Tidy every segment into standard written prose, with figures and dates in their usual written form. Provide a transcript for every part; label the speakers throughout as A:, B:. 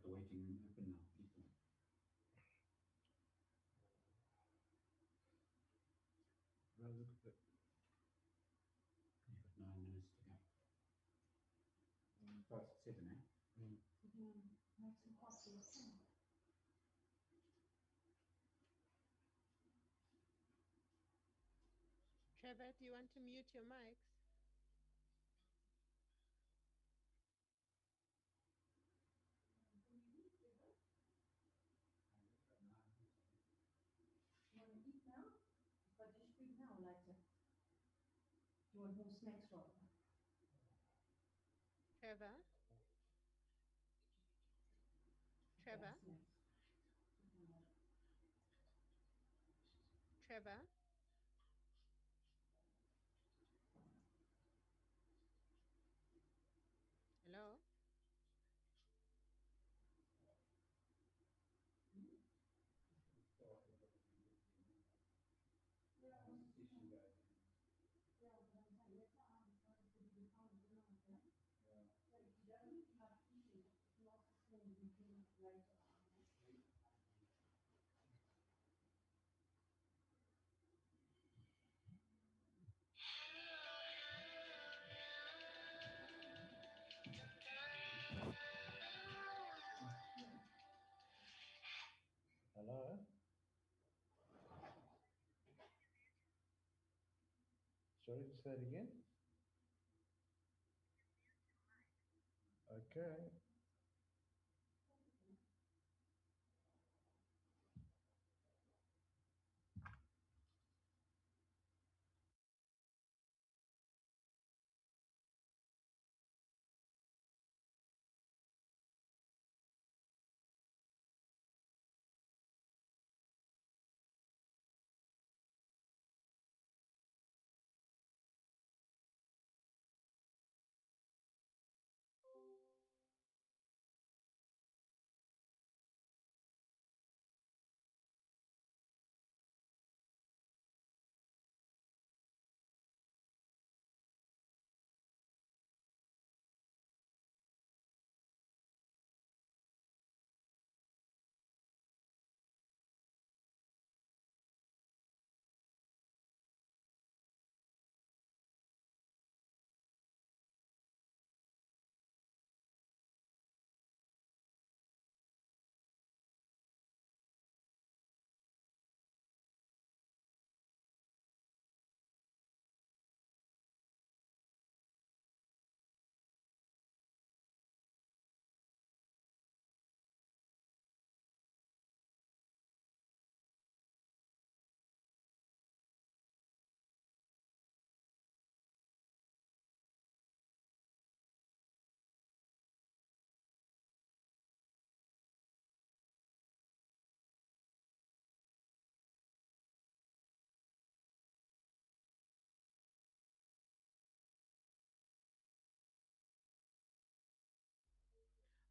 A: the waiting room open now, people.
B: Well, look at that.
A: You've got 9 minutes to go. Past 7, eh?
C: Did you make some coffee?
D: Trevor, do you want to mute your mics?
C: You want to eat now? But you should eat now or later. You want more snacks rather?
D: Trevor? Trevor?
C: Snacks.
D: Trevor? Hello?
B: Hello? Sorry, say it again? Okay.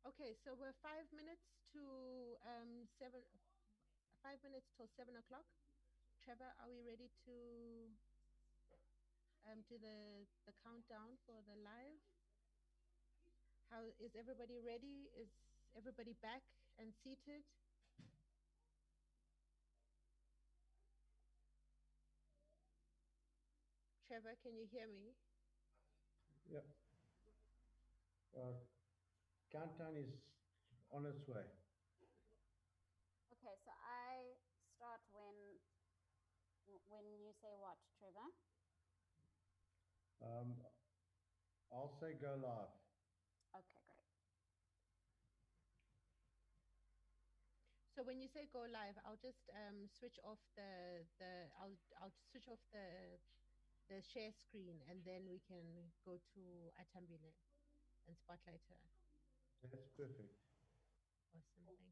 D: Okay, so we're 5 minutes to 5 minutes till 7 o'clock. Trevor, are we ready to do the countdown for the live? How is everybody ready? Is everybody back and seated? Trevor, can you hear me?
B: Yep. Countdown is on its way.
E: Okay, so I start when you say what, Trevor?
B: I'll say go live.
E: Okay, great.
D: So when you say go live, I'll just switch off I'll switch off the share screen, and then we can go to Athambile and spotlight her.
B: That's perfect.
D: Awesome, thank you.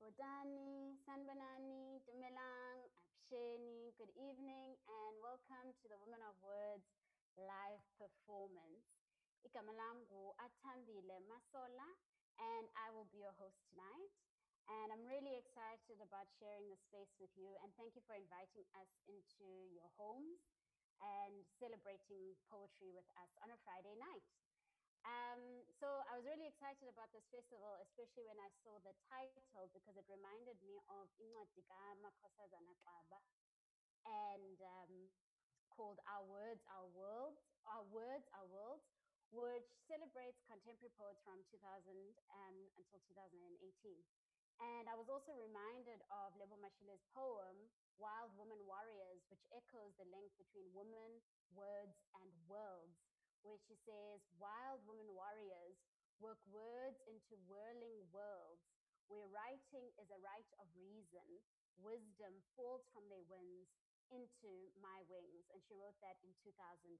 E: Bodani, Sanbanani, Dumelang, Absheni, good evening, and welcome to the Women of Words live performance. Igama lam Athambile Masola, and I will be your host tonight. And I'm really excited about sharing the space with you, and thank you for inviting us into your homes and celebrating poetry with us on a Friday night. So I was really excited about this festival, especially when I saw the title, because it reminded me of Nxadi and called Our Words, Our Worlds, Our Words, Our Worlds, which celebrates contemporary poets from 2000 until 2018. And I was also reminded of Lebo Mashile's poem, Wild Woman Warriors, which echoes the link between women, words, and worlds, where she says, wild women warriors work words into whirling worlds, where writing is a right of reason, wisdom falls from their wings into my wings. And she wrote that in 2005.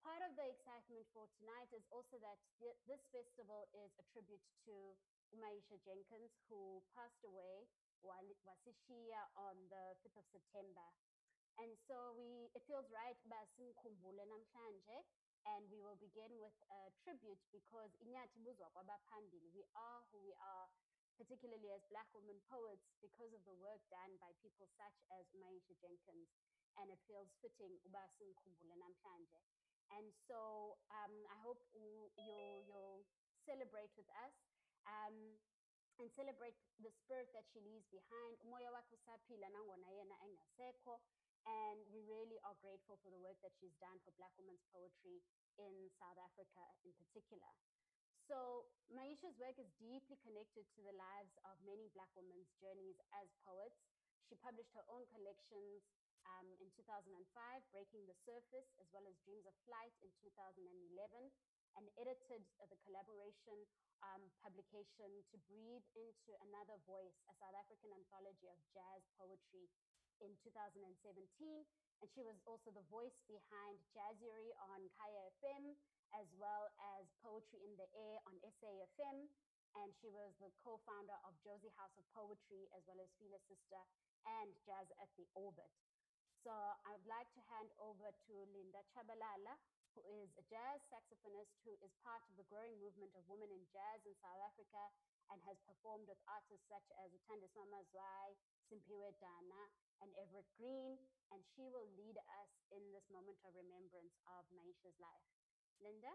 E: Part of the excitement for tonight is also that this festival is a tribute to Umaisha Jenkins, who passed away, wasishiya, on the 5th of September. And so it feels right, basimkhumbule namhlanje, and we will begin with a tribute because inyathi buzwa kwabaphambili. We are who we are, particularly as Black women poets, because of the work done by people such as Umaisha Jenkins, and it feels fitting basimkhumbule namhlanje. And so I hope you'll celebrate with us and celebrate the spirit that she leaves behind. Umoya wakhe usaphila nangona yena engasekho. And we really are grateful for the work that she's done for Black women's poetry in South Africa in particular. So Maisha's work is deeply connected to the lives of many Black women's journeys as poets. She published her own collections in 2005, Breaking the Surface, as well as Dreams of Flight in 2011, and edited the collaboration publication To Breathe Into Another Voice, a South African anthology of jazz poetry in 2017. And she was also the voice behind Jazzery on Kaya FM, as well as Poetry in the Air on SAFM. And she was the co-founder of Josie House of Poetry, as well as Fila Sister and Jazz at the Orbit. So I'd like to hand over to Linda Chabalala, who is a jazz saxophonist who is part of the growing movement of women in jazz in South Africa and has performed with artists such as Thandiswa Mazwai, Simpiwe Dana, and Everett Green, and she will lead us in this moment of remembrance of Maisha's life. Linda?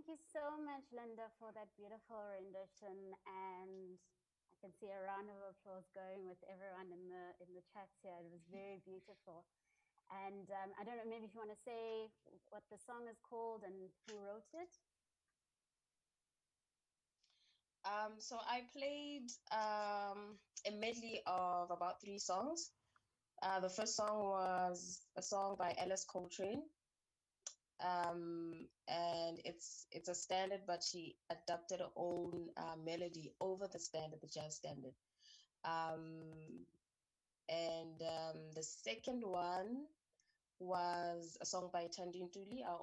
E: Thank you so much, Linda, for that beautiful rendition, and I can see a round of applause going with everyone in the chats here. It was very beautiful. And I don't know, maybe if you want to say what the song is called and who wrote it.
F: So I played a medley of about 3 songs. The first song was a song by Alice Coltrane. And it's a standard, but she adapted her own melody over the standard, the jazz standard. The second one was a song by Toni, our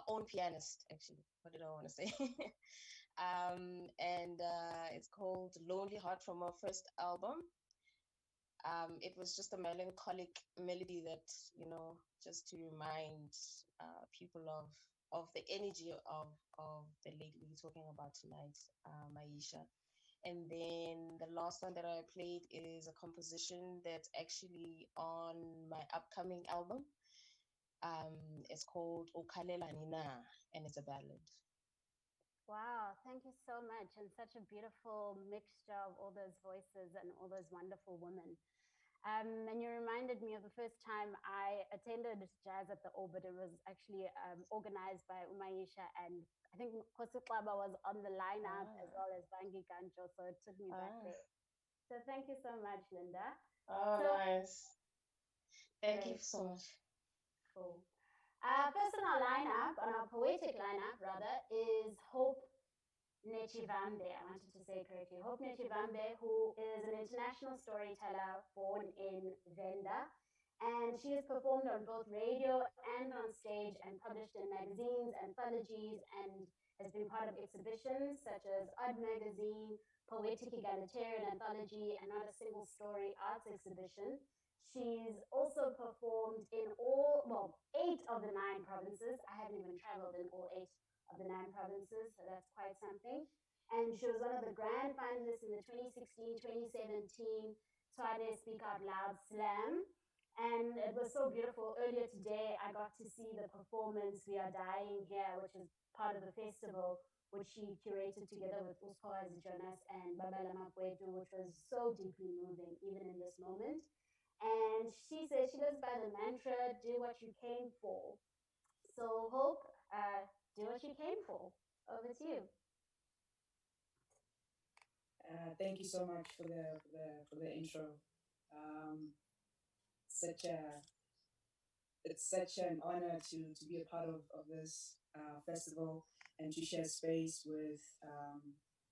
F: own pianist, actually. What did I want to say? It's called Lonely Heart from our first album. It was just a melancholic melody that, just to remind people of the energy of the lady we're talking about tonight, Maisha. And then the last one that I played is a composition that's actually on my upcoming album. It's called Ukhalela Nina, and it's a ballad.
E: Wow, thank you so much. And such a beautiful mixture of all those voices and all those wonderful women. And you reminded me of the first time I attended Jazz at the Orbit. It was actually organized by Umaisha, and I think Kosukaba was on the lineup as well as Bangi Gancho, so it took me back there. So thank you so much, Linda.
F: Oh, nice. Thank you so much.
E: Cool. First on our lineup, on our poetic lineup rather, is Hope Netshivhambe. I wanted to say it correctly. Hope Netshivhambe, who is an international storyteller born in Venda. And she has performed on both radio and on stage and published in magazines, anthologies, and has been part of exhibitions such as Odd Magazine, Poetic Egalitarian Anthology, and Not a Single Story Arts Exhibition. She's also performed in 8 of the 9 provinces. I haven't even traveled in all 8 of the 9 provinces, so that's quite something. And she was one of the grand finalists in the 2016-2017 Tshwane Speak Out Loud Slam. And it was so beautiful. Earlier today, I got to see the performance We Are Dying Here, which is part of the festival, which she curated together with Uspawazi Jonas and Babala Mapwetu, which was so deeply moving, even in this moment. And she says she goes by the mantra, do what you came for. So Hope, do what you came for. Over to you.
G: Thank you so much for the intro. It's such an honor to be a part of this festival and to share space with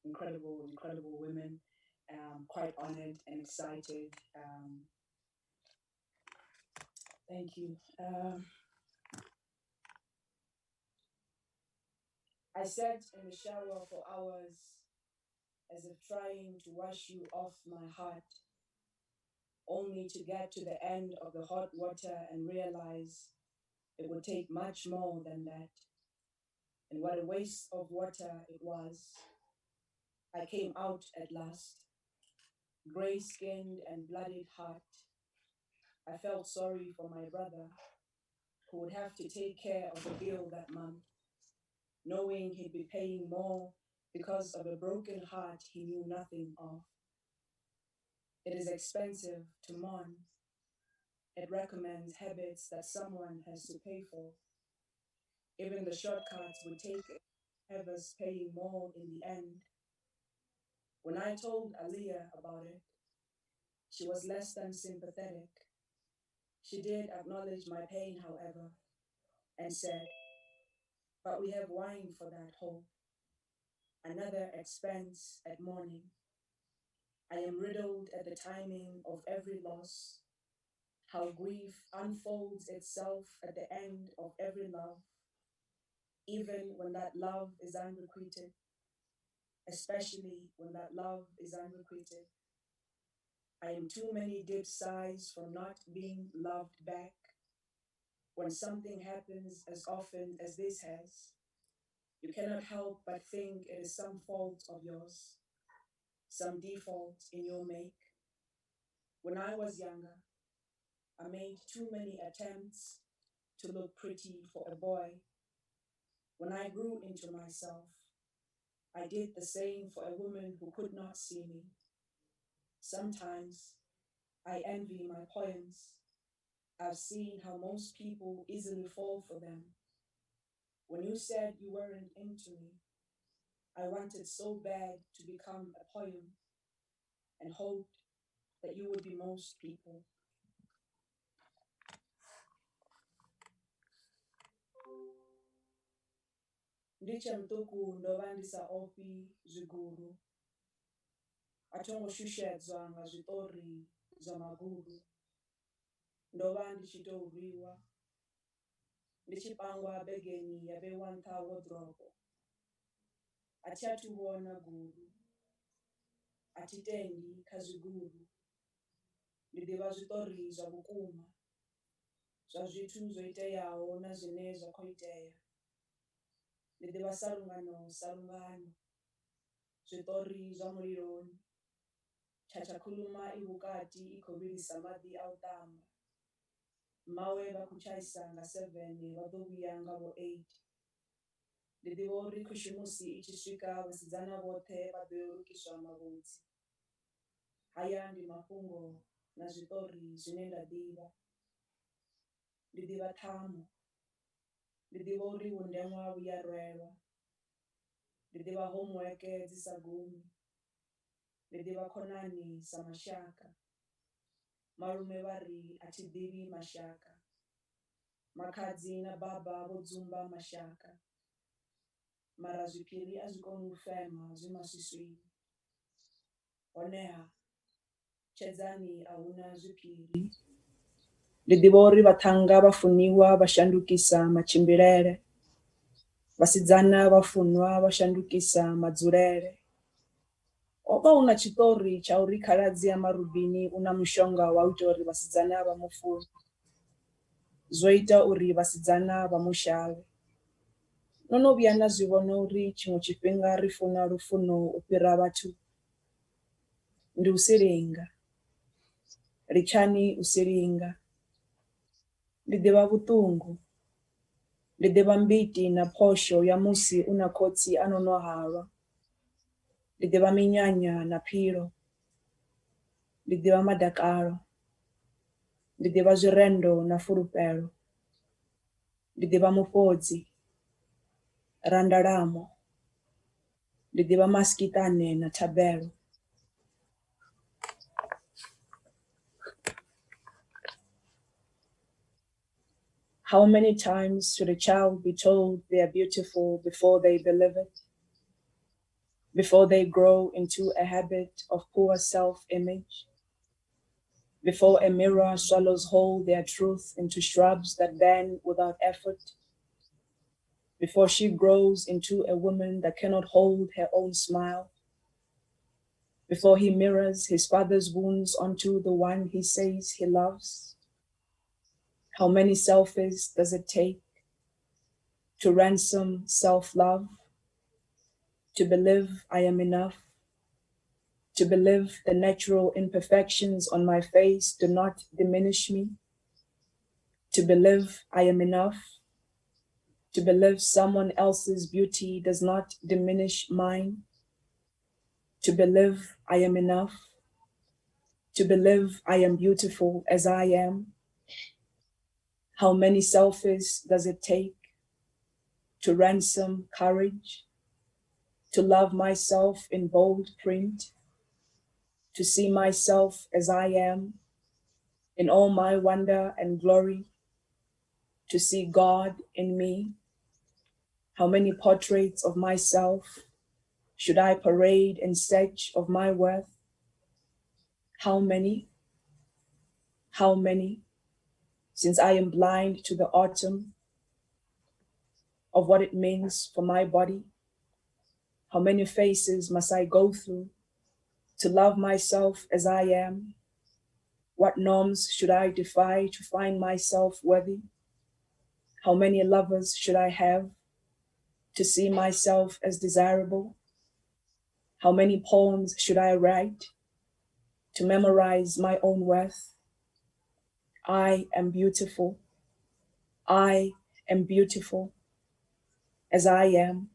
G: incredible women. Quite honored and excited. Thank you. I sat in the shower for hours as if trying to wash you off my heart, only to get to the end of the hot water and realize it would take much more than that. And what a waste of water it was. I came out at last, gray-skinned and bloodied heart. I felt sorry for my brother, who would have to take care of the bill that month, knowing he'd be paying more because of a broken heart he knew nothing of. It is expensive to mourn. It recommends habits that someone has to pay for. Even the shortcuts would take have us paying more in the end. When I told Aliyah about it, she was less than sympathetic. She did acknowledge my pain, however, and said, but we have wine for that, Hope. Another expense at morning. I am riddled at the timing of every loss, how grief unfolds itself at the end of every love, even when that love is unrequited, especially when that love is unrequited. I am too many deep sighs from not being loved back. When something happens as often as this has, you cannot help but think it is some fault of yours, some default in your make. When I was younger, I made too many attempts to look pretty for a boy. When I grew into myself, I did the same for a woman who could not see me. Sometimes I envy my poems. I've seen how most people easily fall for them. When you said you weren't into me, I wanted so bad to become a poem and hoped that you would be most people. Ndiche mtuku ndo vandisa opi zwiguru. Atongo shushedzwa nga zwitori zwa maguru. Ndo vha ndi tshi tou rwiwa. Ndi tshi pangwa begeni ya vheiwa nṱha wardrobe. A thi athu vhona guru. A thi tendi kha zwiguru. Ndi ḓivha zwiṱori zwa vhukuma. Zwa zwithu zwo iteaho na zwine zwa khou itea. Ndi ḓivha salungano. Zwiṱori zwa muliloni. Tshatshakhuluma i vhukati i khou vhilisa maḓi a u ṱamba. Mmawe vha khou tshaisa nga 7 vha ḓo vhuya nga vho 8. Ndi ḓivha uri khushumusi i tshi swika vhasidzana vhoṱhe vha ḓo yo lukiswa mavhudzi. Haya ndi mafhungo na zwiṱori zwine nda ḓivha. Ndi ḓivha ṱhamu. Ndi ḓivha uri vhundemwa vhu ya rwelwa. Ndi ḓivha homework dzi sa gumi. Ndi ḓivha khonani sa mashaka. Malume vha ri a thi ḓivhi mashaka. Makhadzi na baba vho dzumba mashaka. Mara zwiphiri a zwi koni u fema zwi maswiswini. Honeha tshedzani a huna zwiphiri. Ndi ḓivha uri vhaṱhannga vha funiwa vha shandukisa matshimbilele. Vhasidzana vha funwa vha shandukisa madzulele. Ho vha hu na tshiṱori tsha uri khaladzi ya Marubini u na mushonga wa u ita uri vhasidzana vha mu fune. Zwo ita uri vhasidzana vha mu shavhe. No no vhuya na zwi vhona uri tshiṅwe tshifhinga ri funa lufuno u fhira vhathu? Ndi u silinga. Litshani u silinga. Ndi ḓivha vhuṱungu. Ndi ḓivha mbiti na phosho ya musi u na khotsi a no no halwa. Ndi ḓivha minyanya na philo. Ndi ḓivha madakalo. Ndi ḓivha zwirendo na fulufhelo. Ndi ḓivha mufhodzi, randalamo. Ndi ḓivha maskiṱane na thabelo. How many times should a child be told they are beautiful before they believe it? Before they grow into a habit of poor self-image? Before a mirror swallows whole their truth into shrubs that burn without effort? Before she grows into a woman that cannot hold her own smile? Before he mirrors his father's wounds onto the one he says he loves? How many selfies does it take to ransom self-love? To believe I am enough? To believe the natural imperfections on my face do not diminish me? To believe I am enough? To believe someone else's beauty does not diminish mine? To believe I am enough? To believe I am beautiful as I am? How many selfies does it take to ransom courage? To love myself in bold print? To see myself as I am in all my wonder and glory? To see God in me? How many portraits of myself should I parade in search of my worth? How many? How many? Since I am blind to the autumn of what it means for my body, how many faces must I go through to love myself as I am? What norms should I defy to find myself worthy? How many lovers should I have to see myself as desirable? How many poems should I write to memorize my own worth? I am beautiful. I am beautiful as I am.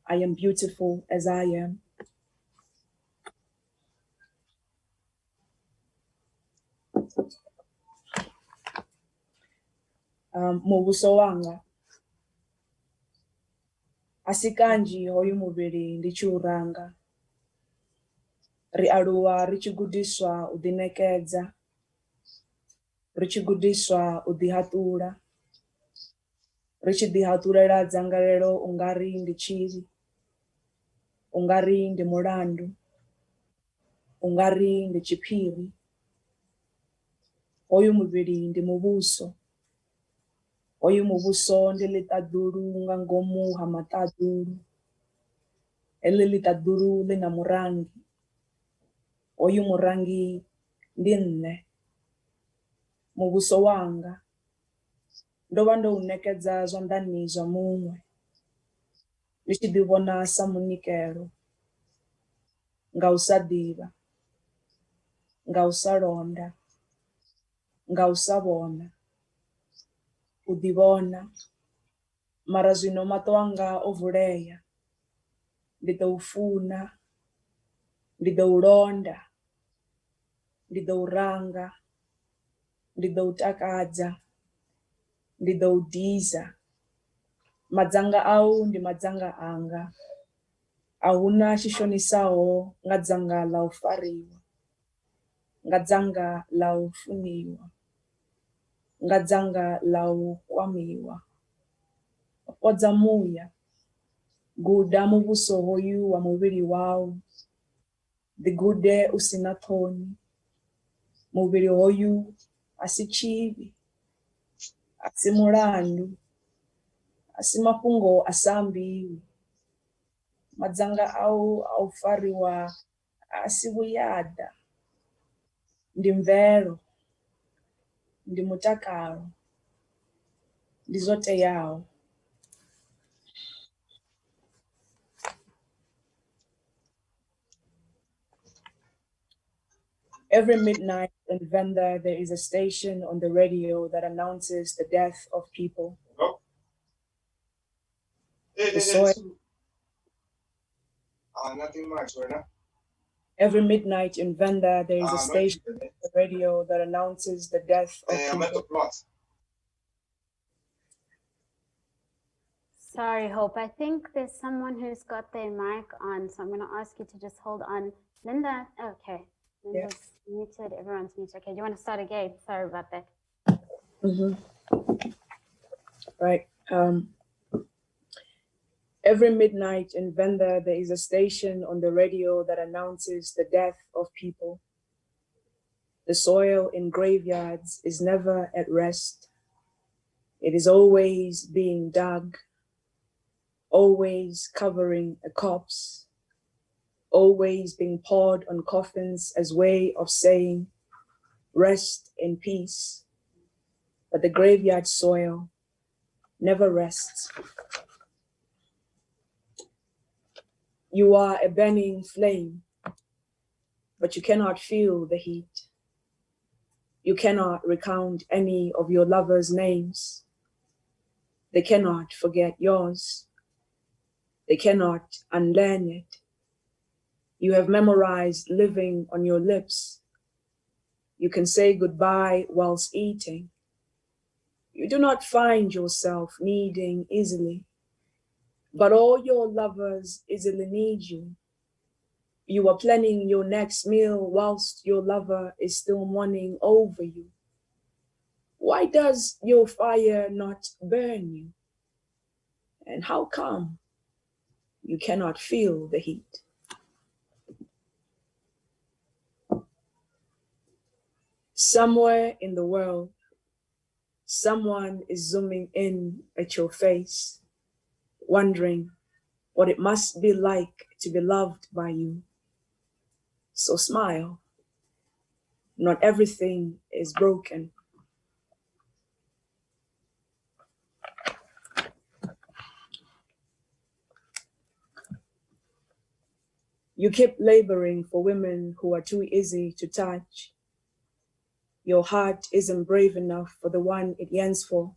G: I am beautiful as I am. Mubuso wanga. Asikanji hoyu mubiri ndichuranga. Rialuwa richigudiswa udinekedza. Richigudiswa udihatura. Richidihaturera dzangalelo ungari ndichiri. Ungari ndi mulandu. Ungari ndi chipiri. Hoyu mubiri ndi mubuso. Hoyu mubuso ndi litaduru ngangomu hamataduru. Ele litaduru lina murangi. Hoyu murangi ndi nne. Mubuso wanga. Ndoba ndo unekedza zwandani zwa mumwe. Ndichidivona samunikero. Nga usadiva. Nga usalonda. Nga usabona. Udivona. Mara zwino mato anga ovuleya. Ndidoufuna. Ndidoulonda. Ndidouranga. Ndidoutakadza. Ndidoudiza. Madzanga au ndi madzanga anga. Ahuna shishonisao ngadzanga laufariwa. Ngadzanga laufuniwa. Ngadzanga laukwamiwa. Odza muya. Guda mubuso hoyu wa mubiri wao. Digude usina Toni. Mubiri hoyu asichivi. Asimulandu. Asimapungo asambiwi. Madzanga au aufariwa asibuyada. Ndimvero. Ndimutakaro. Ndizote yao. Every midnight in Venda, there is a station on the radio that announces the death of people. The soil.
H: Nothing much, right?
G: Every midnight in Venda, there is a station on the radio that announces the death of people.
E: Sorry, Hope. I think there's someone who's got their mic on, so I'm going to ask you to just hold on. Linda, okay. Linda's muted. Everyone's muted. Okay, do you want to start again? Sorry about that.
G: Right. Every midnight in Venda, there is a station on the radio that announces the death of people. The soil in graveyards is never at rest. It is always being dug, always covering a corpse, always being poured on coffins as way of saying, rest in peace. But the graveyard soil never rests. You are a burning flame, but you cannot feel the heat. You cannot recount any of your lovers' names. They cannot forget yours. They cannot unlearn it. You have memorized living on your lips. You can say goodbye whilst eating. You do not find yourself needing easily, but all your lovers easily need you. You are planning your next meal whilst your lover is still mourning over you. Why does your fire not burn you? And how come you cannot feel the heat? Somewhere in the world, someone is zooming in at your face, wondering what it must be like to be loved by you. So smile. Not everything is broken. You keep laboring for women who are too easy to touch. Your heart isn't brave enough for the one it yearns for.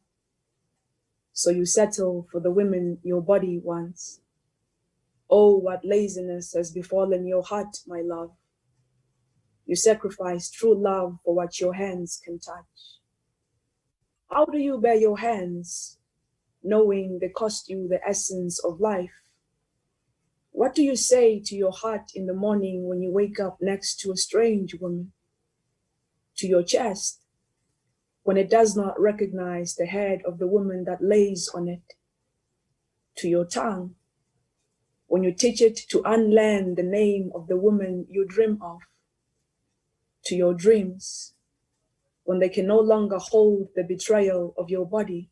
G: so you settle for the women your body wants. Oh, what laziness has befallen your heart, my love. You sacrifice true love for what your hands can touch. How do you bear your hands, knowing they cost you the essence of life? What do you say to your heart in the morning when you wake up next to a strange woman? To your chest, when it does not recognize the head of the woman that lays on it? To your tongue, when you teach it to unlearn the name of the woman you dream of? To your dreams, when they can no longer hold the betrayal of your body?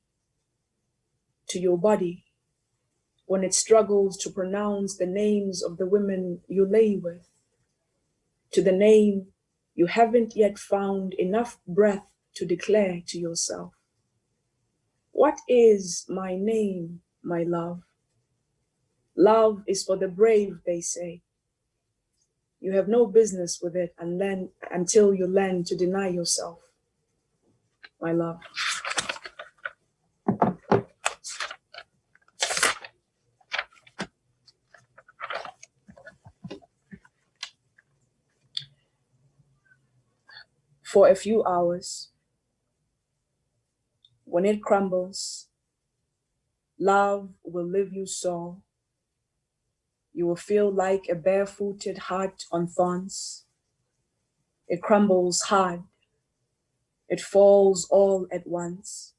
G: To your body, when it struggles to pronounce the names of the women you lay with? To the name you haven't yet found enough breath to declare to yourself. What is my name, my love? Love is for the brave, they say. You have no business with it until you learn to deny yourself, my love. For a few hours, when it crumbles, love will leave you sore. You will feel like a barefooted heart on thorns. It crumbles hard. It falls all at once.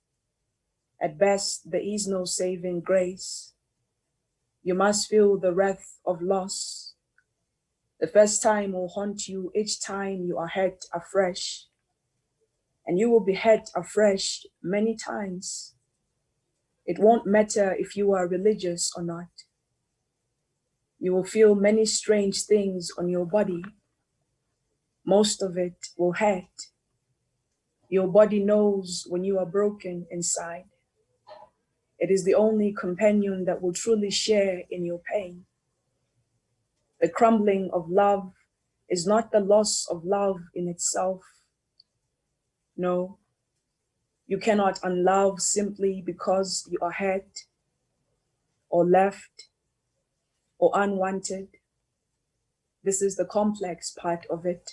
G: At best, there is no saving grace. You must feel the wrath of loss. The first time will haunt you each time you are hurt afresh. And you will be hurt afresh many times. It won't matter if you are religious or not. You will feel many strange things on your body. Most of it will hurt. Your body knows when you are broken inside. It is the only companion that will truly share in your pain. The crumbling of love is not the loss of love in itself. No, you cannot unlove simply because you are hurt or left or unwanted. This is the complex part of it.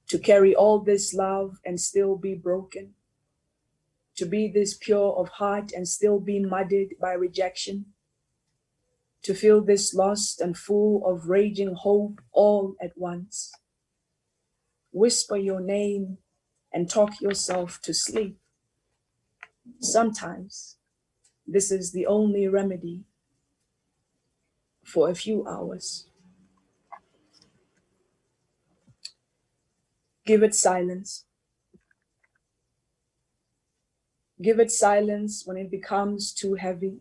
G: To carry all this love and still be broken. To be this pure of heart and still be muddied by rejection. To feel this lost and full of raging hope all at once. Whisper your name and talk yourself to sleep. Sometimes this is the only remedy for a few hours. Give it silence. Give it silence when it becomes too heavy.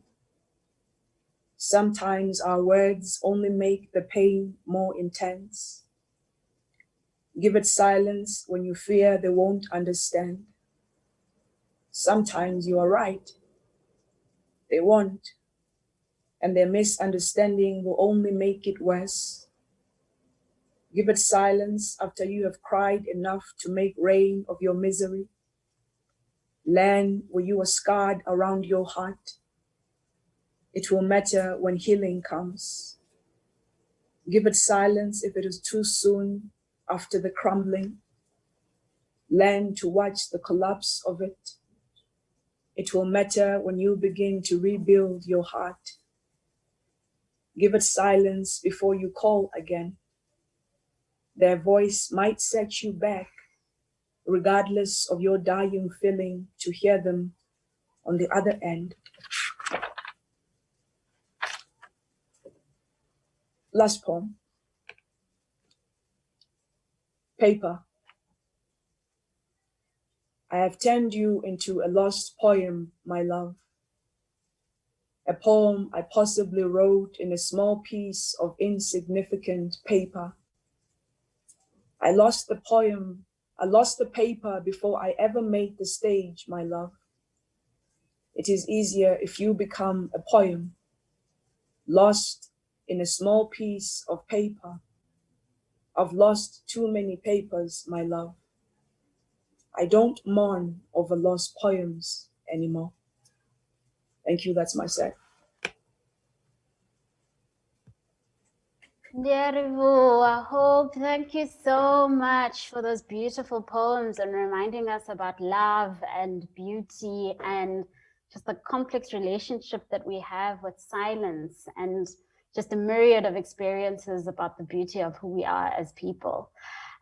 G: Sometimes our words only make the pain more intense. Give it silence when you fear they won't understand. Sometimes you are right. They won't. And their misunderstanding will only make it worse. Give it silence after you have cried enough to make rain of your misery. Land where you are scarred around your heart. It will matter when healing comes. Give it silence if it is too soon after the crumbling. Learn to watch the collapse of it. It will matter when you begin to rebuild your heart. Give it silence before you call again. Their voice might set you back, regardless of your dying feeling to hear them on the other end. Last poem. Paper. I have turned you into a lost poem, my love. A poem I possibly wrote in a small piece of insignificant paper. I lost the paper before I ever made the stage, my love. It is easier if you become a poem, lost in a small piece of paper. I've lost too many papers, my love. I don't mourn over lost poems anymore. Thank you, that's my say.
E: Thank you so much for those beautiful poems and reminding us about love and beauty and just the complex relationship that we have with silence and just a myriad of experiences about the beauty of who we are as people.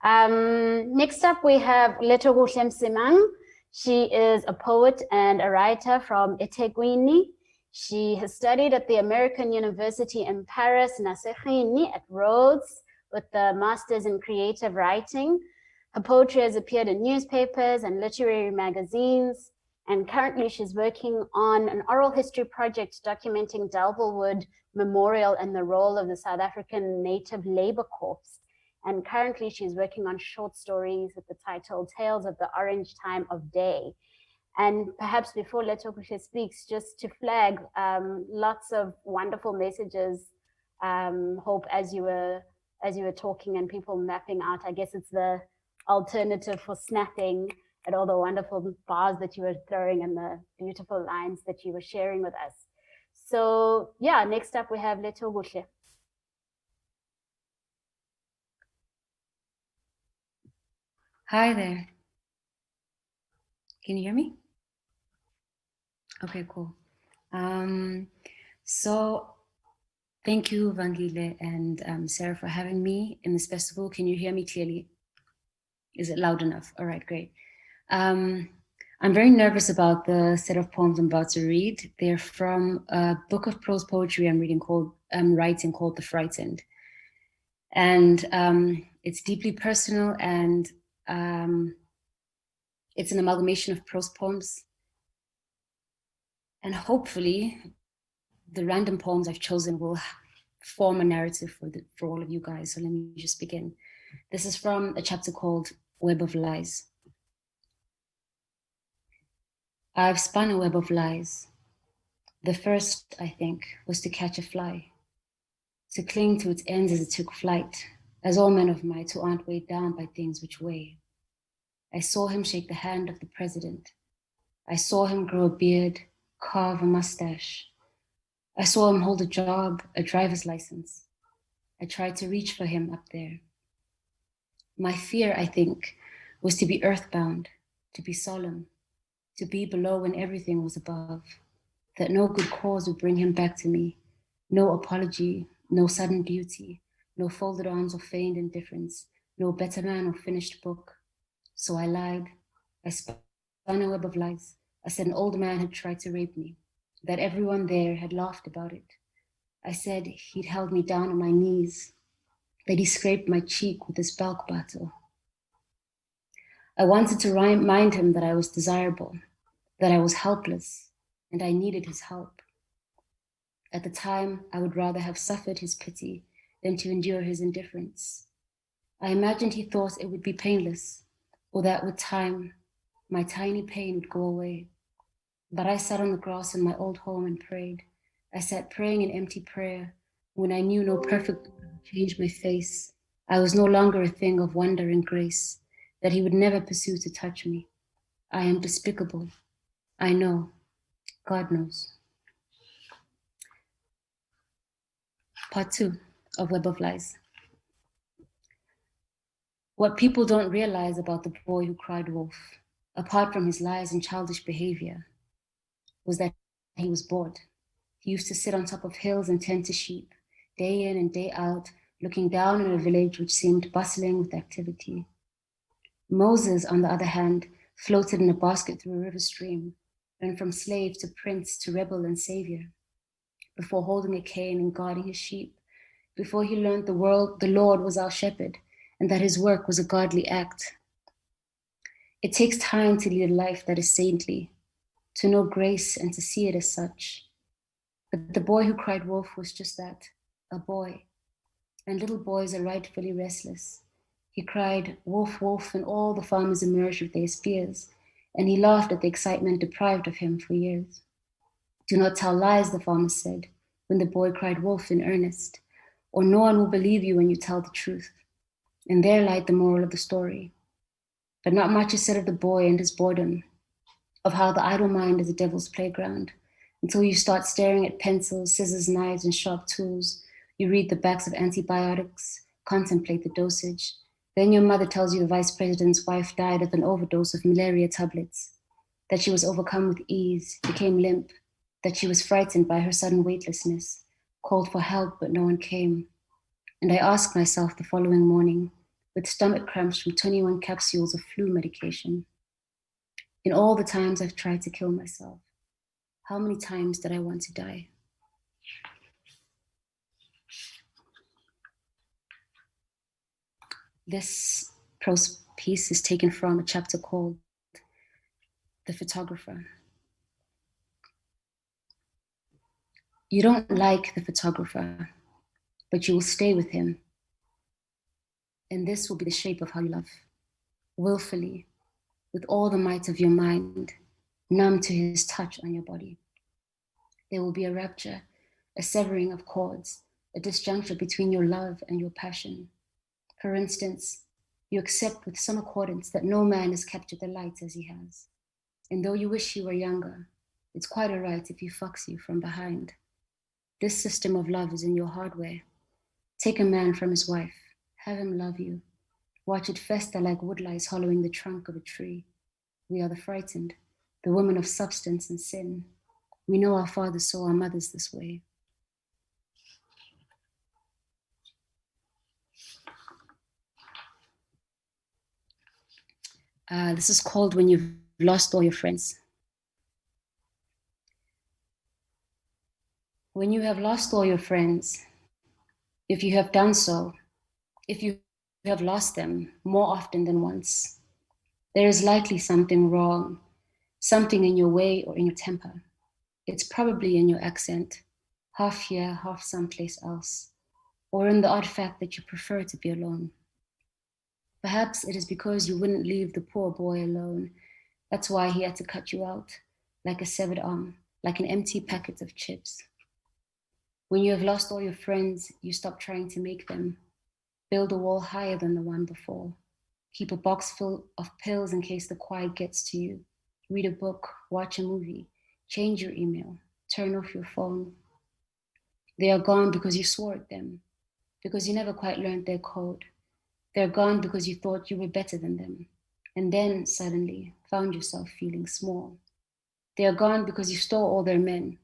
E: Next up, we have Lethokuhle Msimang. She is a poet and a writer from eThekwini. She has studied at the American University in Paris, Nasegini at Rhodes, with the Masters in Creative Writing. Her poetry has appeared in newspapers and literary magazines, and currently she's working on an oral history project documenting Delblewood Memorial and the role of the South African Native Labour Corps. And currently she's working on short stories with the title Tales of the Orange Time of Day. And perhaps before Lethokuhle speaks, just to flag lots of wonderful messages, Hope, as you were talking and people mapping out. I guess it's the alternative for snapping at all the wonderful bars that you were throwing and the beautiful lines that you were sharing with us. So yeah, next up we have Lethokuhle.
H: Hi there. Can you hear me? Okay, cool. So thank you, Vangile and Sarah, for having me in this festival. Can you hear me clearly? Is it loud enough? All right, great. I'm very nervous about the set of poems I'm about to read. They're from a book of prose poetry I'm writing called The Frightened. And it's deeply personal and it's an amalgamation of prose poems. And hopefully the random poems I've chosen will form a narrative for all of you guys. So let me just begin. This is from a chapter called Web of Lies. I've spun a web of lies. The first, I think, was to catch a fly, to cling to its ends as it took flight, as all men of might who aren't weighed down by things which weigh. I saw him shake the hand of the president. I saw him grow a beard, carve a mustache. I saw him hold a job, a driver's license. I tried to reach for him up there. My fear, I think, was to be earthbound, to be solemn, to be below when everything was above, that no good cause would bring him back to me, no apology, no sudden beauty, no folded arms or feigned indifference, no better man or finished book. So I lied. I spun a web of lies. I said an old man had tried to rape me, that everyone there had laughed about it. I said he'd held me down on my knees, that he scraped my cheek with his bulk bottle. I wanted to remind him that I was desirable, that I was helpless, and I needed his help. At the time, I would rather have suffered his pity than to endure his indifference. I imagined he thought it would be painless, or that with time, my tiny pain would go away. But I sat on the grass in my old home and prayed. I sat praying in empty prayer when I knew no perfect would change my face. I was no longer a thing of wonder and grace, that he would never pursue to touch me. I am despicable. I know. God knows. Part 2 of Web of Lies. What people don't realize about the boy who cried wolf, apart from his lies and childish behavior, was that he was bored. He used to sit on top of hills and tend to sheep, day in and day out, looking down on a village which seemed bustling with activity. Moses, on the other hand, floated in a basket through a river stream, went from slave to prince to rebel and savior, before holding a cane and guarding his sheep, before he learned the Lord was our shepherd, and that his work was a godly act. It takes time to lead a life that is saintly, to know grace and to see it as such. But the boy who cried wolf was just that, a boy. And little boys are rightfully restless. He cried, wolf, wolf, and all the farmers emerged with their spears, and he laughed at the excitement deprived of him for years. Do not tell lies, the farmers said, when the boy cried wolf in earnest, or no one will believe you when you tell the truth. And there lied the moral of the story. But not much is said of the boy and his boredom, of how the idle mind is a devil's playground, until you start staring at pencils, scissors, knives, and sharp tools. You read the backs of antibiotics, contemplate the dosage. Then your mother tells you the vice president's wife died of an overdose of malaria tablets, that she was overcome with ease, became limp, that she was frightened by her sudden weightlessness, called for help, but no one came. And I asked myself the following morning, with stomach cramps from 21 capsules of flu medication, in all the times I've tried to kill myself, how many times did I want to die? This prose piece is taken from a chapter called The Photographer. You don't like the photographer, but you will stay with him. And this will be the shape of how you love, willfully, with all the might of your mind, numb to his touch on your body. There will be a rupture, a severing of cords, a disjuncture between your love and your passion. For instance, you accept with some accordance that no man has captured the light as he has. And though you wish you were younger, it's quite all right if he fucks you from behind. This system of love is in your hardware. Take a man from his wife, have him love you. Watch it fester like woodlice hollowing the trunk of a tree. We are the frightened, the women of substance and sin. We know our fathers saw our mothers this way. This is called When You've Lost All Your Friends. When you have lost all your friends, if you have done so, if you have lost them more often than once, there is likely something wrong, something in your way or in your temper. It's probably in your accent, half here, half someplace else, or in the odd fact that you prefer to be alone. Perhaps it is because you wouldn't leave the poor boy alone. That's why he had to cut you out, like a severed arm, like an empty packet of chips. When you have lost all your friends, you stop trying to make them. Build a wall higher than the one before. Keep a box full of pills in case the quiet gets to you. Read a book, watch a movie, change your email, turn off your phone. They are gone because you swore at them, because you never quite learned their code. They're gone because you thought you were better than them, and then suddenly found yourself feeling small. They are gone because you stole all their men,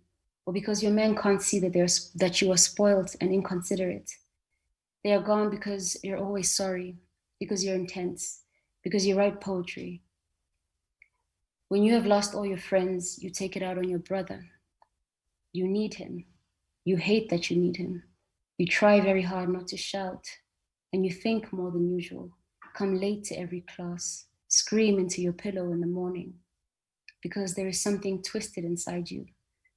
H: or because your men can't see that you are spoiled and inconsiderate. They are gone because you're always sorry, because you're intense, because you write poetry. When you have lost all your friends, you take it out on your brother. You need him. You hate that you need him. You try very hard not to shout, and you think more than usual. Come late to every class, scream into your pillow in the morning, because there is something twisted inside you,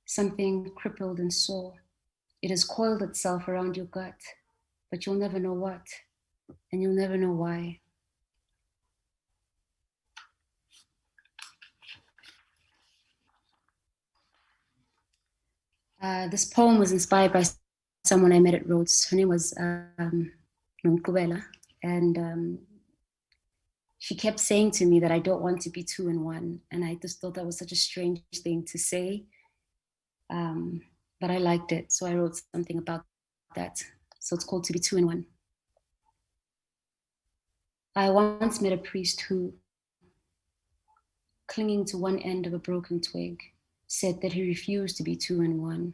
H: something crippled and sore. It has coiled itself around your gut, but you'll never know what, and you'll never know why. This poem was inspired by someone I met at Rhodes. Her name was Nomkubela, and she kept saying to me that I don't want to be two in one, and I just thought that was such a strange thing to say, but I liked it, so I wrote something about that. So it's called To Be Two in One. I once met a priest who, clinging to one end of a broken twig, said that he refused to be two in one.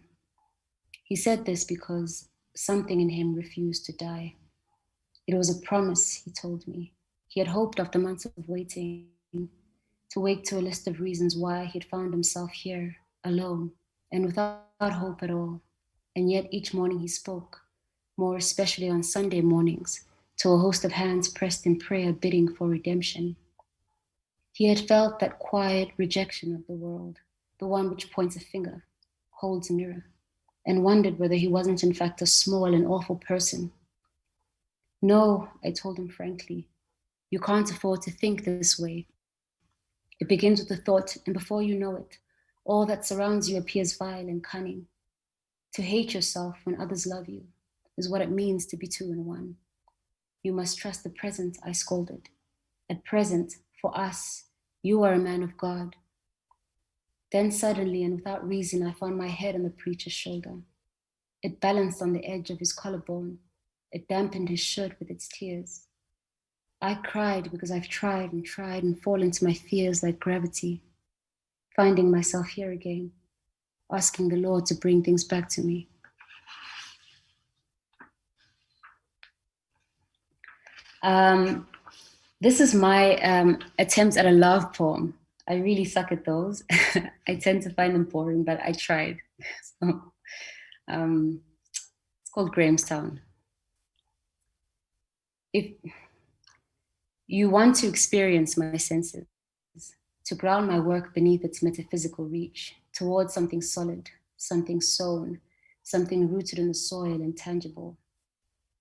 H: He said this because something in him refused to die. It was a promise, he told me. He had hoped after months of waiting to wake to a list of reasons why he had found himself here, alone, and without hope at all. And yet each morning he spoke, more especially on Sunday mornings, to a host of hands pressed in prayer bidding for redemption. He had felt that quiet rejection of the world, the one which points a finger, holds a mirror, and wondered whether he wasn't in fact a small and awful person. No, I told him frankly, you can't afford to think this way. It begins with a thought, and before you know it, all that surrounds you appears vile and cunning. To hate yourself when others love you is what it means to be two in one. You must trust the present, I scolded. At present, for us, you are a man of God. Then suddenly and without reason, I found my head on the preacher's shoulder. It balanced on the edge of his collarbone. It dampened his shirt with its tears. I cried because I've tried and fallen to my fears like gravity, finding myself here again, asking the Lord to bring things back to me. This is my attempt at a love poem. I really suck at those. I tend to find them boring, but I tried. So, it's called Grahamstown. If you want to experience my senses, to ground my work beneath its metaphysical reach, towards something solid, something sown, something rooted in the soil and tangible.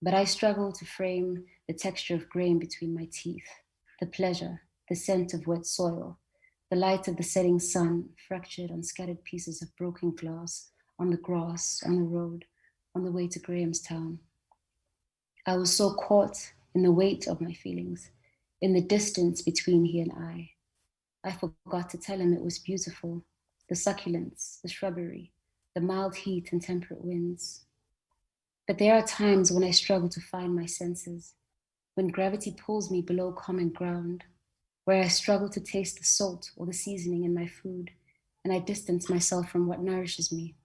H: But I struggle to frame the texture of grain between my teeth, the pleasure, the scent of wet soil, the light of the setting sun fractured on scattered pieces of broken glass, on the grass, on the road, on the way to Grahamstown. I was so caught in the weight of my feelings, in the distance between he and I forgot to tell him it was beautiful, the succulents, the shrubbery, the mild heat and temperate winds. But there are times when I struggle to find my senses, when gravity pulls me below common ground, where I struggle to taste the salt or the seasoning in my food, and I distance myself from what nourishes me.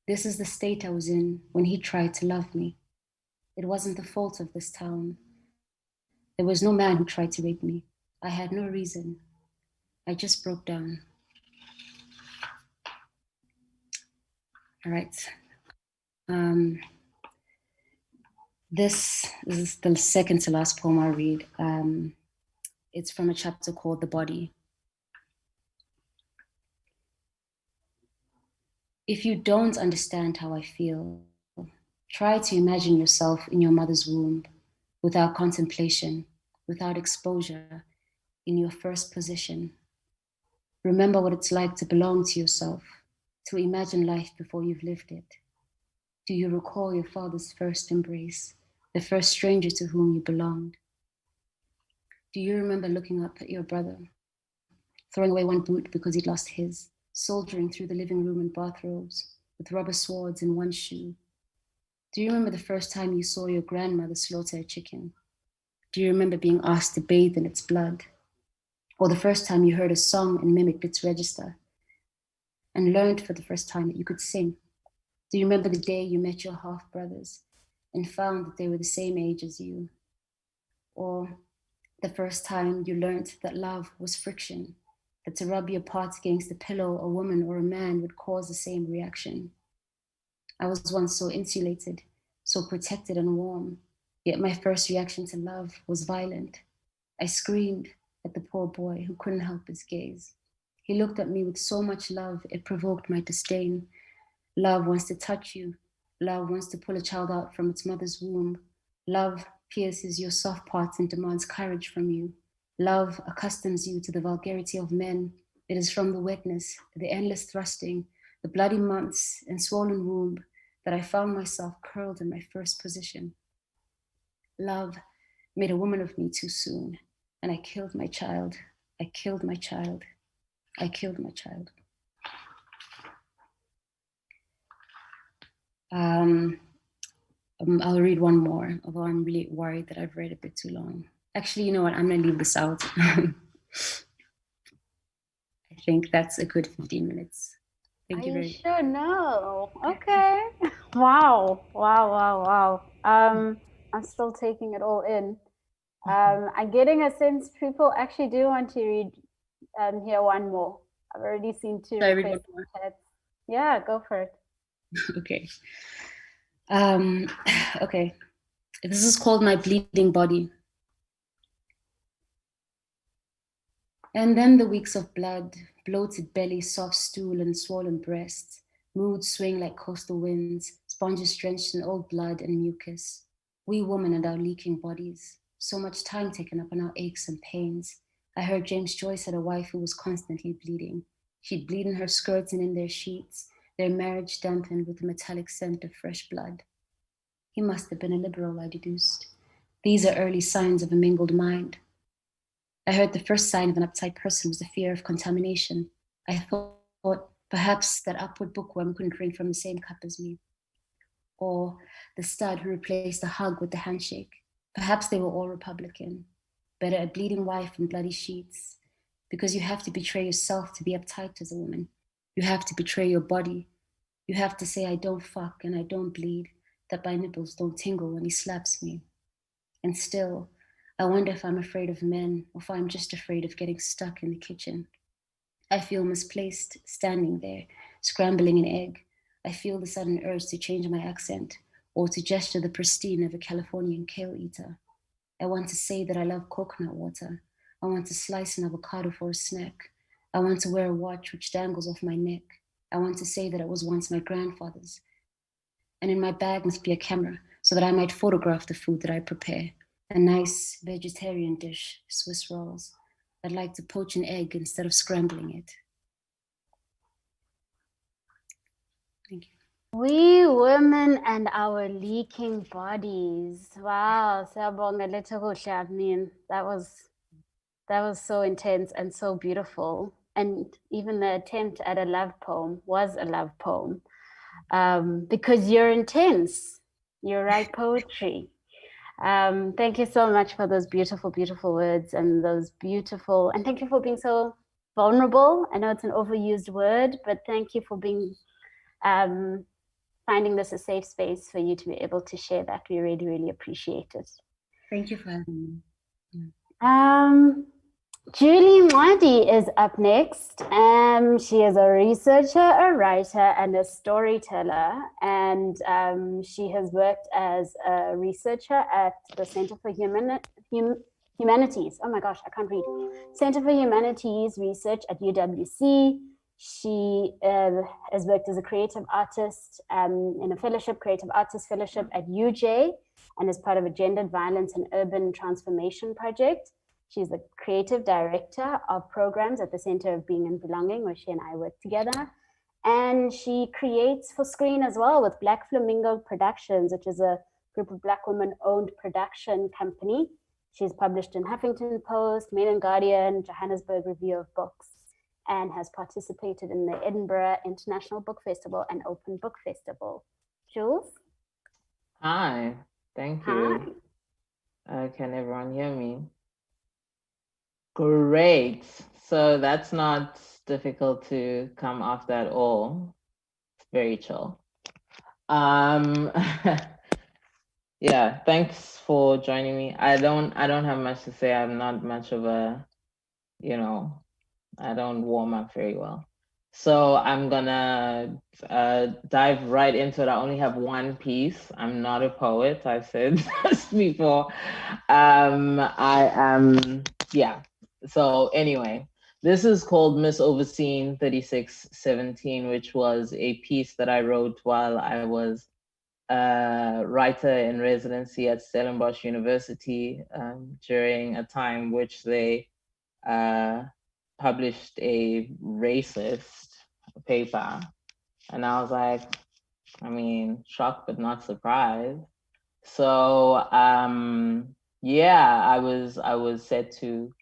H: This is the state I was in when he tried to love me. It wasn't the fault of this town. There was no man who tried to rape me. I had no reason. I just broke down. All right. This is the second to last poem I'll read. It's from a chapter called The Body. If you don't understand how I feel, try to imagine yourself in your mother's womb, without contemplation, without exposure, in your first position. Remember what it's like to belong to yourself, to imagine life before you've lived it. Do you recall your father's first embrace, the first stranger to whom you belonged? Do you remember looking up at your brother, throwing away one boot because he'd lost his, soldiering through the living room in bathrobes, with rubber swords in one shoe? Do you remember the first time you saw your grandmother slaughter a chicken? Do you remember being asked to bathe in its blood? Or the first time you heard a song and mimicked its register, and learned for the first time that you could sing? Do you remember the day you met your half-brothers and found that they were the same age as you? Or the first time you learned that love was friction, that to rub your parts against a pillow, a woman or a man would cause the same reaction? I was once so insulated, so protected and warm, yet my first reaction to love was violent. I screamed at the poor boy who couldn't help his gaze. He looked at me with so much love, it provoked my disdain. Love wants to touch you. Love wants to pull a child out from its mother's womb. Love pierces your soft parts and demands courage from you. Love accustoms you to the vulgarity of men. It is from the wetness, the endless thrusting, the bloody months and swollen womb that I found myself curled in my first position. Love made a woman of me too soon, and I killed my child. I killed my child. I killed my child. I'll read one more, although I'm really worried that I've read a bit too long. Actually, you know what? I'm gonna leave this out. I think that's a good 15 minutes. Thank you very much.
E: Sure? No. Okay. Wow. I'm still taking it all in. I'm getting a sense people actually do want to read hear one more. I've already seen two requests in the chat. Yeah, go for it.
H: Okay. Okay. This is called My Bleeding Body. And then the weeks of blood, bloated belly, soft stool, and swollen breasts, moods swing like coastal winds, sponges drenched in old blood and mucus. We women and our leaking bodies, so much time taken up on our aches and pains. I heard James Joyce had a wife who was constantly bleeding. She'd bleed in her skirts and in their sheets, their marriage dampened with the metallic scent of fresh blood. He must have been a liberal, I deduced. These are early signs of a mingled mind. I heard the first sign of an uptight person was the fear of contamination. I thought perhaps that upward bookworm couldn't drink from the same cup as me. Or the stud who replaced the hug with the handshake. Perhaps they were all Republican. Better a bleeding wife and bloody sheets. Because you have to betray yourself to be uptight as a woman. You have to betray your body. You have to say, I don't fuck and I don't bleed, that my nipples don't tingle when he slaps me. And still, I wonder if I'm afraid of men or if I'm just afraid of getting stuck in the kitchen. I feel misplaced, standing there, scrambling an egg. I feel the sudden urge to change my accent or to gesture the pristine of a Californian kale eater. I want to say that I love coconut water. I want to slice an avocado for a snack. I want to wear a watch which dangles off my neck. I want to say that it was once my grandfather's. And in my bag must be a camera so that I might photograph the food that I prepare. A nice vegetarian dish, Swiss rolls. I'd like to poach an egg instead of scrambling it. Thank you.
E: We women and our leaking bodies. Wow, siyabonga Lethokuhle. I mean, that was so intense and so beautiful. And even the attempt at a love poem was a love poem, because you're intense. You write poetry. Thank you so much for those beautiful, beautiful words and thank you for being so vulnerable. I know it's an overused word, but thank you for being, finding this a safe space for you to be able to share that. We really, really appreciate it.
H: Thank you for having me.
E: Julie Nxadi is up next. She is a researcher, a writer, and a storyteller. And she has worked as a researcher at the Center for Humanities. Oh my gosh, I can't read. Center for Humanities Research at UWC. She has worked as a creative artist in a fellowship, creative artist fellowship at UJ, and is part of a gendered violence and urban transformation project. She's the creative director of programs at the Center of Being and Belonging, where she and I work together. And she creates for screen as well with Black Flamingo Productions, which is a group of Black women-owned production company. She's published in Huffington Post, Mail and Guardian, Johannesburg Review of Books, and has participated in the Edinburgh International Book Festival and Open Book Festival. Jules?
I: Hi, thank you. Can everyone hear me? Great. So that's not difficult to come off that at all. It's very chill. Yeah, thanks for joining me. I don't have much to say. I'm not much of a, I don't warm up very well. So I'm gonna dive right into it. I only have one piece. I'm not a poet. I've said this before. I am, yeah. So anyway, this is called Miss Overseen 3617, which was a piece that I wrote while I was a writer in residency at Stellenbosch University during a time which they published a racist paper. And I was like, shocked but not surprised. So yeah, I was set to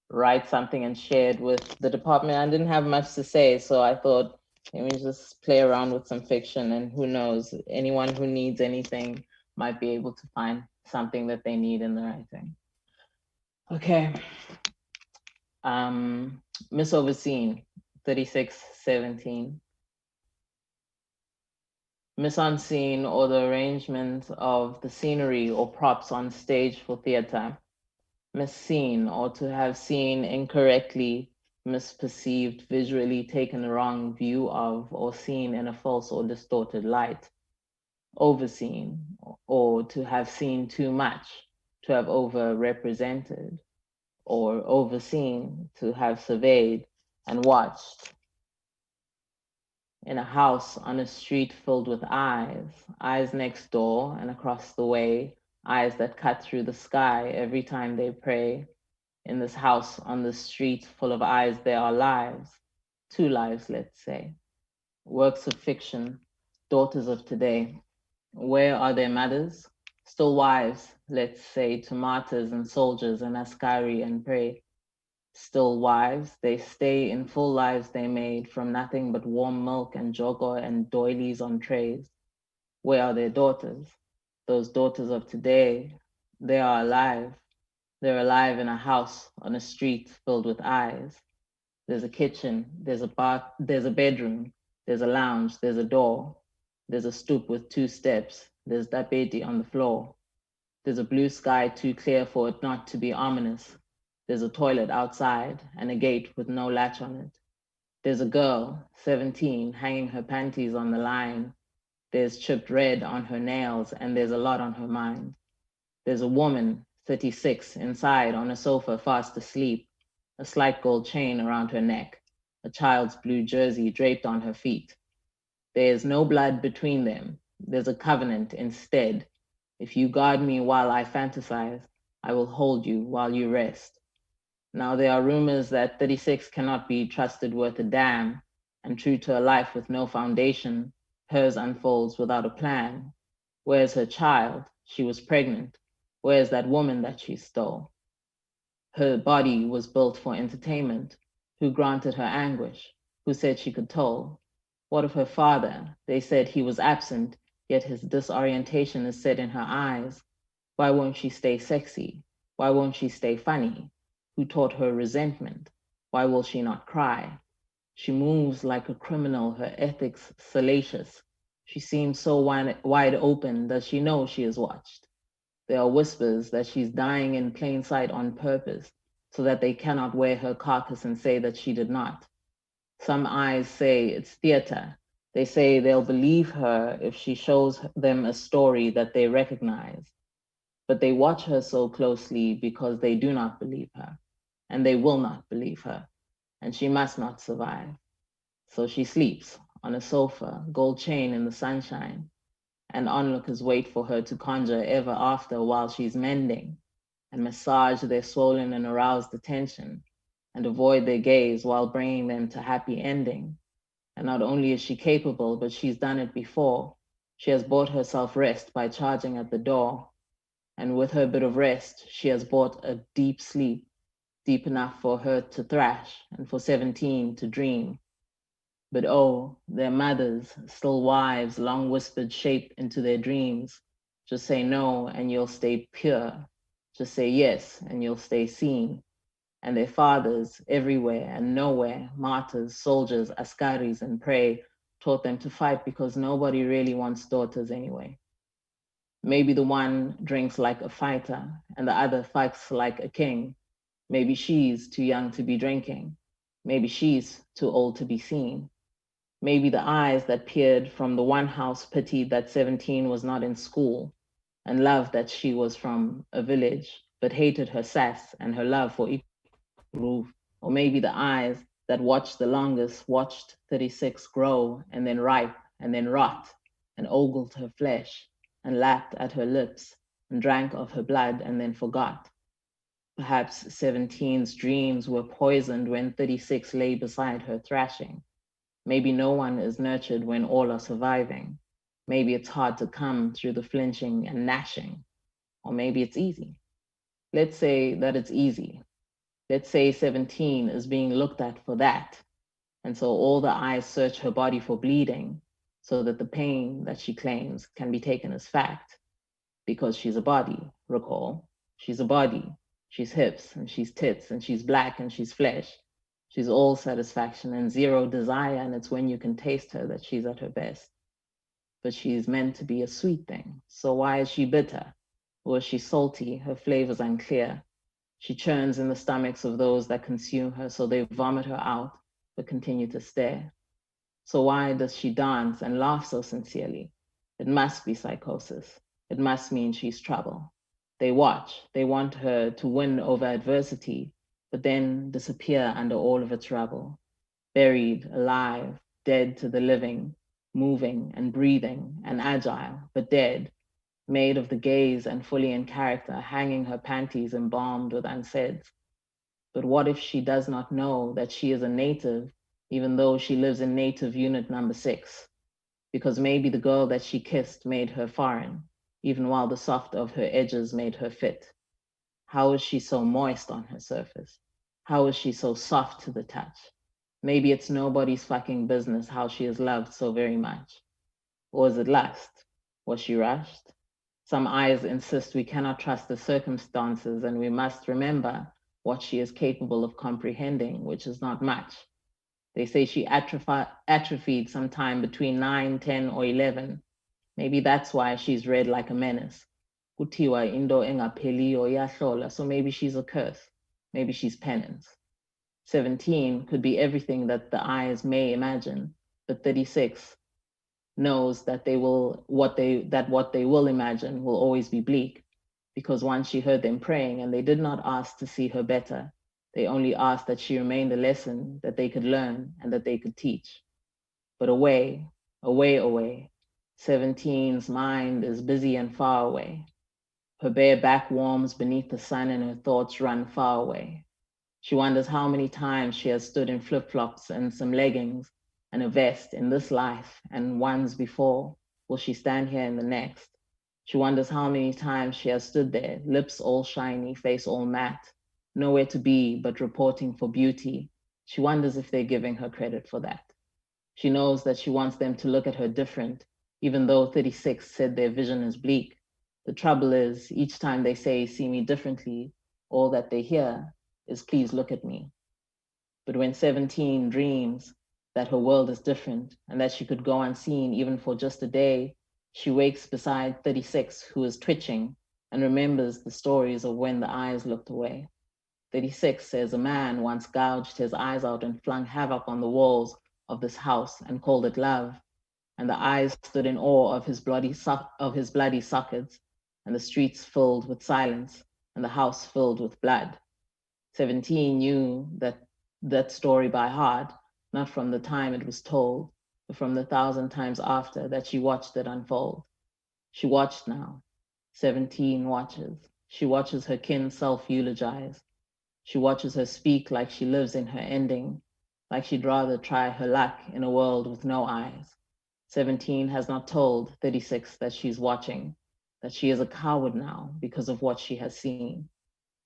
I: write something and share it with the department. I didn't have much to say, so I thought, let me just play around with some fiction, and who knows, anyone who needs anything might be able to find something that they need in the writing. Okay. Miss Overseen, 3617. Miss Unseen, or the arrangement of the scenery or props on stage for theater. Misseen, or to have seen incorrectly, misperceived, visually taken the wrong view of, or seen in a false or distorted light. Overseen, or to have seen too much, to have overrepresented, or overseen, to have surveyed and watched. In a house on a street filled with eyes, eyes next door and across the way, eyes that cut through the sky every time they pray. In this house on the street full of eyes, there are lives, 2 lives, let's say. Works of fiction, daughters of today. Where are their mothers? Still wives, let's say, to martyrs and soldiers and askari and pray. Still wives, they stay in full lives they made from nothing but warm milk and jogo and doilies on trays. Where are their daughters? Those daughters of today, they are alive. They're alive in a house on a street filled with eyes. There's a kitchen, there's a bath, there's a bedroom, there's a lounge, there's a door, there's a stoop with 2 steps, there's tapeti on the floor. There's a blue sky too clear for it not to be ominous. There's a toilet outside and a gate with no latch on it. There's a girl, 17, hanging her panties on the line. There's chipped red on her nails and there's a lot on her mind. There's a woman, 36, inside on a sofa fast asleep, a slight gold chain around her neck, a child's blue jersey draped on her feet. There's no blood between them. There's a covenant instead. If you guard me while I fantasize, I will hold you while you rest. Now there are rumors that 36 cannot be trusted worth a damn, and true to a life with no foundation, hers unfolds without a plan. Where's her child? She was pregnant. Where's that woman that she stole? Her body was built for entertainment. Who granted her anguish? Who said she could toll? What of her father? They said he was absent, yet his disorientation is set in her eyes. Why won't she stay sexy? Why won't she stay funny? Who taught her resentment? Why will she not cry? She moves like a criminal, her ethics salacious. She seems so wide open. Does she know she is watched? There are whispers that she's dying in plain sight on purpose, so that they cannot wear her carcass and say that she did not. Some eyes say it's theater. They say they'll believe her if she shows them a story that they recognize. But they watch her so closely because they do not believe her, and they will not believe her, and she must not survive. So she sleeps on a sofa, gold chain in the sunshine, and onlookers wait for her to conjure ever after while she's mending, and massage their swollen and aroused attention, and avoid their gaze while bringing them to happy ending. And not only is she capable, but she's done it before. She has bought herself rest by charging at the door. And with her bit of rest, she has bought a deep sleep, deep enough for her to thrash and for 17 to dream. But oh, their mothers, still wives, long whispered shape into their dreams. Just say no and you'll stay pure. Just say yes and you'll stay seen. And their fathers, everywhere and nowhere, martyrs, soldiers, askaris, and prey, taught them to fight because nobody really wants daughters anyway. Maybe the one drinks like a fighter and the other fights like a king. Maybe she's too young to be drinking. Maybe she's too old to be seen. Maybe the eyes that peered from the one house pitied that 17 was not in school and loved that she was from a village, but hated her sass and her love for roof. Or maybe the eyes that watched the longest watched 36 grow and then ripe and then rot and ogled her flesh and lapped at her lips and drank of her blood and then forgot. Perhaps 17's dreams were poisoned when 36 lay beside her thrashing. Maybe no one is nurtured when all are surviving. Maybe it's hard to come through the flinching and gnashing. Or maybe it's easy. Let's say that it's easy. Let's say 17 is being looked at for that. And so all the eyes search her body for bleeding so that the pain that she claims can be taken as fact. Because she's a body, recall. She's a body. She's hips and she's tits and she's black and she's flesh. She's all satisfaction and zero desire, and it's when you can taste her that she's at her best. But she's meant to be a sweet thing. So why is she bitter? Or is she salty? Her flavor's unclear. She churns in the stomachs of those that consume her, so they vomit her out, but continue to stare. So why does she dance and laugh so sincerely? It must be psychosis. It must mean she's trouble. They watch. They want her to win over adversity, but then disappear under all of its rubble. Buried, alive, dead to the living, moving and breathing and agile, but dead. Made of the gaze and fully in character, hanging her panties embalmed with unsaids. But what if she does not know that she is a native, even though she lives in native unit number 6? Because maybe the girl that she kissed made her foreign, even while the soft of her edges made her fit. How is she so moist on her surface? How is she so soft to the touch? Maybe it's nobody's fucking business how she is loved so very much. Or is it lust? Was she rushed? Some eyes insist we cannot trust the circumstances and we must remember what she is capable of comprehending, which is not much. They say she atrophied sometime between 9, 10, or 11. Maybe that's why she's read like a menace. Kuthiwa into engapheliyo iyahlola, so maybe she's a curse. Maybe she's penance. 17 could be everything that the eyes may imagine, but 36 knows that what they will imagine will always be bleak, because once she heard them praying and they did not ask to see her better, they only asked that she remained a lesson that they could learn and that they could teach. But away, away, away, 17's mind is busy and far away. Her bare back warms beneath the sun and her thoughts run far away. She wonders how many times she has stood in flip-flops and some leggings and a vest in this life and ones before. Will she stand here in the next? She wonders how many times she has stood there, lips all shiny, face all matte, nowhere to be but reporting for beauty. She wonders if they're giving her credit for that. She knows that she wants them to look at her different, even though 36 said their vision is bleak. The trouble is, each time they say, see me differently, all that they hear is, please look at me. But when 17 dreams that her world is different and that she could go unseen even for just a day, she wakes beside 36, who is twitching, and remembers the stories of when the eyes looked away. 36 says a man once gouged his eyes out and flung havoc on the walls of this house and called it love, and the eyes stood in awe of his bloody sockets, and the streets filled with silence, and the house filled with blood. 17 knew that story by heart, not from the time it was told, but from the 1,000 times after that she watched it unfold. She watched now. 17 watches. She watches her kin self-eulogize. She watches her speak like she lives in her ending, like she'd rather try her luck in a world with no eyes. 17 has not told 36 that she's watching, that she is a coward now because of what she has seen,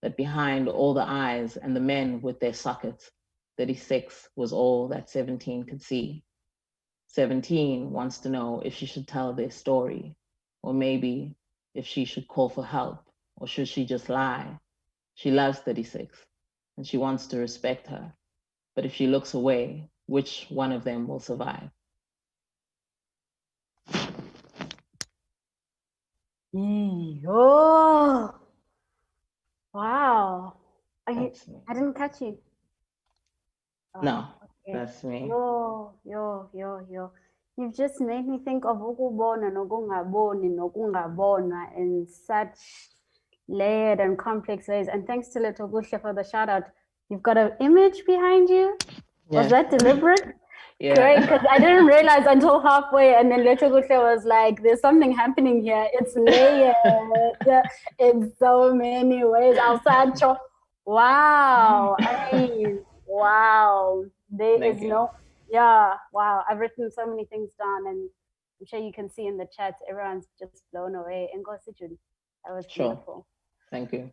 I: that behind all the eyes and the men with their sockets, 36 was all that 17 could see. 17 wants to know if she should tell their story, or maybe if she should call for help, or should she just lie? She loves 36, and she wants to respect her. But if she looks away, which one of them will survive?
E: Yo. Wow. I didn't catch you. Oh,
I: No,
E: okay.
I: that's me.
E: Yo. You've just made me think of ukubona nokungaboni nokungabonwa in such layered and complex ways. And thanks to Lito Goshe for the shout out. You've got an image behind you.
I: Yeah.
E: Was that deliberate?
I: Yeah.
E: Great, because I didn't realize until halfway, and then Lito Goshe was like, there's something happening here. It's layered in so many ways. Outside, wow. I mean, wow. There is no, wow. I've written so many things down, and I'm sure you can see in the chat, everyone's just blown away. And that was beautiful.
I: Thank you.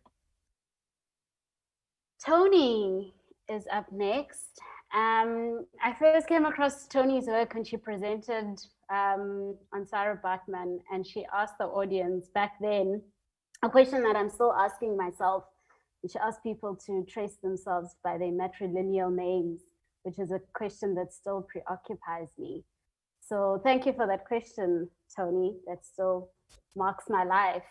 E: Toni is up next. I first came across Toni's work when she presented on Sarah Batman, and she asked the audience back then a question that I'm still asking myself. And she asked people to trace themselves by their matrilineal names, which is a question that still preoccupies me. So thank you for that question, Toni. That still marks my life.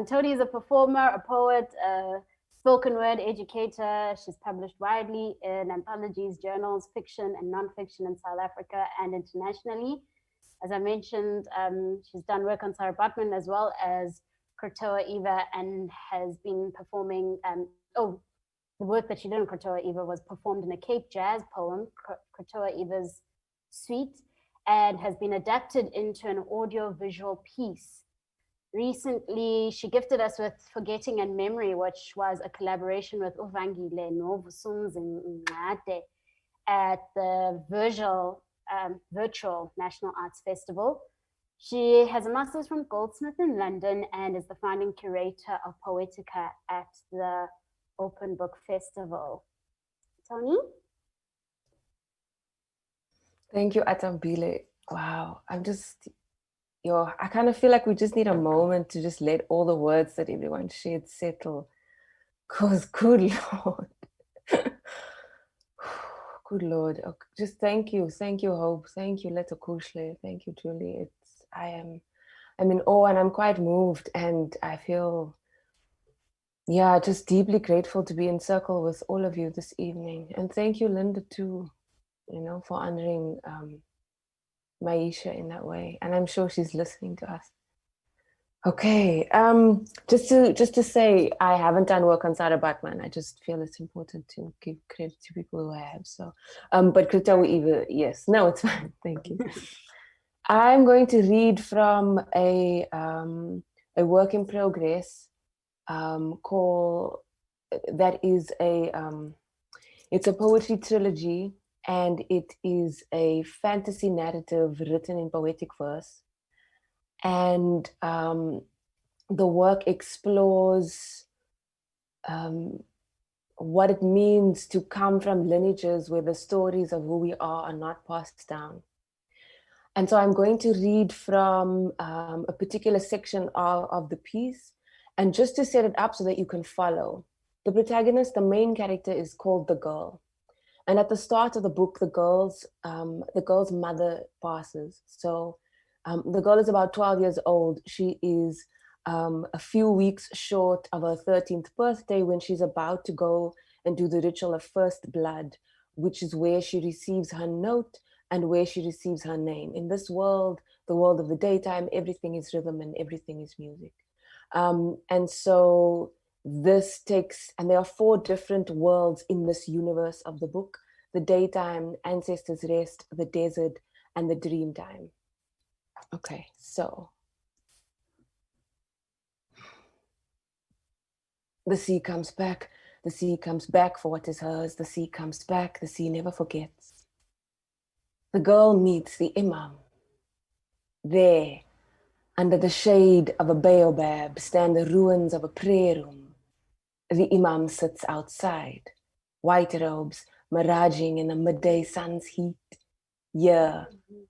E: Toni is a performer, a poet, a spoken word educator. She's published widely in anthologies, journals, fiction and nonfiction in South Africa and internationally. As I mentioned, she's done work on Sarah Batman as well as Krotoa Eva, and has been performing, the work that she did on Krotoa Eva was performed in a Cape Jazz poem, Krotoa Eva's Suite, and has been adapted into an audio-visual piece. Recently, she gifted us with Forgetting and Memory, which was a collaboration with Uvangile Nxadi at the Virtual National Arts Festival. She has a master's from Goldsmith in London and is the founding curator of Poetica at the Open Book Festival. Toni?
J: Thank you, Athambile. Wow, I'm just, I kind of feel like we just need a moment to just let all the words that everyone shared settle. Because, good Lord. Good Lord. Okay, just thank you. Thank you, Hope. Thank you, Lethokuhle. Thank you, Julie. I'm in awe and I'm quite moved, and I feel, just deeply grateful to be in circle with all of you this evening. And thank you, Linda, too, for honoring Maisha in that way. And I'm sure she's listening to us. Okay, just to say, I haven't done work on Sarah Batman. I just feel it's important to give credit to people who have. So, but Krita either, yes, no, it's fine. Thank you. I'm going to read from a work in progress called, that is it's a poetry trilogy, and it is a fantasy narrative written in poetic verse. And the work explores what it means to come from lineages where the stories of who we are not passed down. And so I'm going to read from a particular section of the piece, and just to set it up so that you can follow. The protagonist, the main character, is called the girl. And at the start of the book, the girl's mother passes. So the girl is about 12 years old. She is a few weeks short of her 13th birthday when she's about to go and do the ritual of first blood, which is where she receives her note and where she receives her name. In this world, the world of the daytime, everything is rhythm and everything is music. And so this takes, and there are 4 different worlds in this universe of the book: the daytime, ancestors' rest, the desert, and the dream time. Okay, so. The sea comes back, the sea comes back for what is hers, the sea comes back, the sea never forgets. The girl meets the imam. There, under the shade of a baobab, stand the ruins of a prayer room. The imam sits outside, white robes miraging in the midday sun's heat. Here,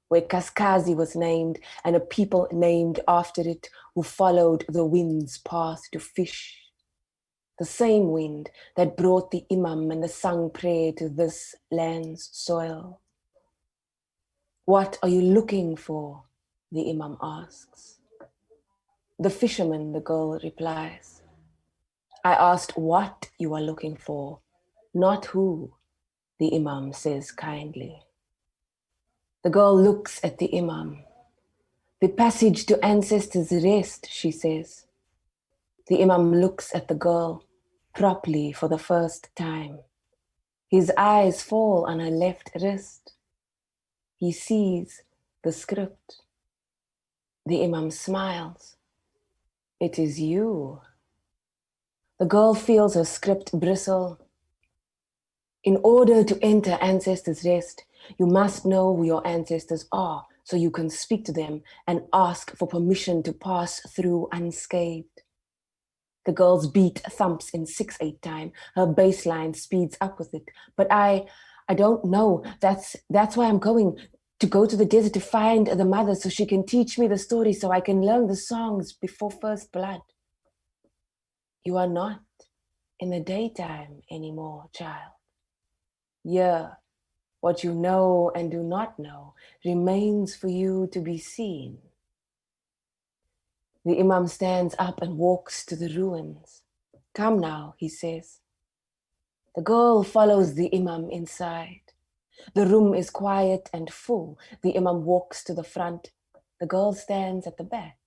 J: where Kaskazi was named, and a people named after it who followed the wind's path to fish. The same wind that brought the imam and the sung prayer to this land's soil. What are you looking for? The imam asks. The fisherman, the girl replies. I asked what you are looking for, not who, the imam says kindly. The girl looks at the imam. The passage to ancestors' rest, she says. The imam looks at the girl properly for the first time. His eyes fall on her left wrist. He sees the script. The imam smiles. It is you. The girl feels her script bristle. In order to enter ancestors' rest, you must know who your ancestors are so you can speak to them and ask for permission to pass through unscathed. The girl's beat thumps in 6/8 time. Her baseline speeds up with it. But I don't know. That's why I'm going to the desert to find the mother so she can teach me the story so I can learn the songs before first blood. You are not in the daytime anymore, child. Yeah, what you know and do not know remains for you to be seen. The imam stands up and walks to the ruins. Come now, he says. The girl follows the imam inside. The room is quiet and full. The imam walks to the front. The girl stands at the back.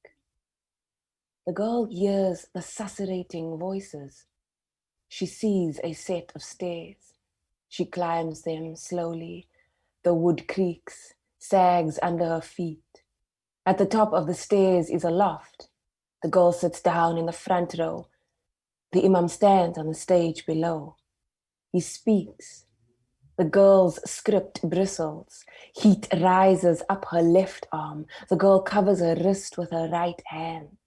J: The girl hears the susurrating voices. She sees a set of stairs. She climbs them slowly. The wood creaks, sags under her feet. At the top of the stairs is a loft. The girl sits down in the front row. The imam stands on the stage below. He speaks. The girl's script bristles. Heat rises up her left arm. The girl covers her wrist with her right hand.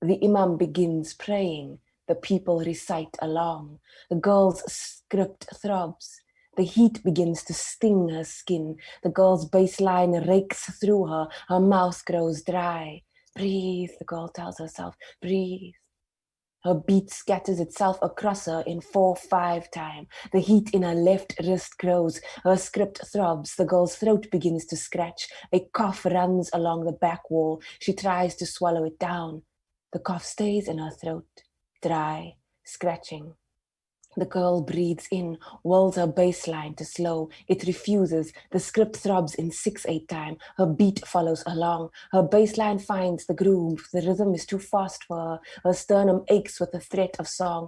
J: The imam begins praying The people recite along. The girl's script throbs. The heat begins to sting her skin. The girl's baseline rakes through her. Her mouth grows dry. Breathe, the girl tells herself. Breathe. Her beat scatters itself across her in 4/5 time. The heat in her left wrist grows. Her script throbs. The girl's throat begins to scratch. A cough runs along the back wall. She tries to swallow it down. The cough stays in her throat, dry, scratching. The girl breathes in, wills her baseline to slow. It refuses. The script throbs in 6/8 time. Her beat follows along. Her baseline finds the groove. The rhythm is too fast for her. Her sternum aches with the threat of song.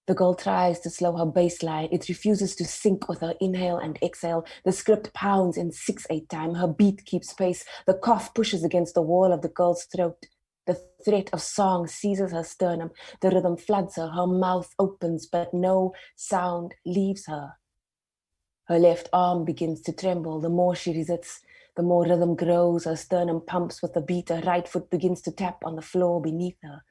J: The girl tries to slow her baseline. It refuses to sync with her inhale and exhale. The script pounds in 6/8 time. Her beat keeps pace. The cough pushes against the wall of the girl's throat. The threat of song seizes her sternum. The rhythm floods her. Her mouth opens, but no sound leaves her. Her left arm begins to tremble. The more she resists, the more rhythm grows. Her sternum pumps with the beat. Her right foot begins to tap on the floor beneath her.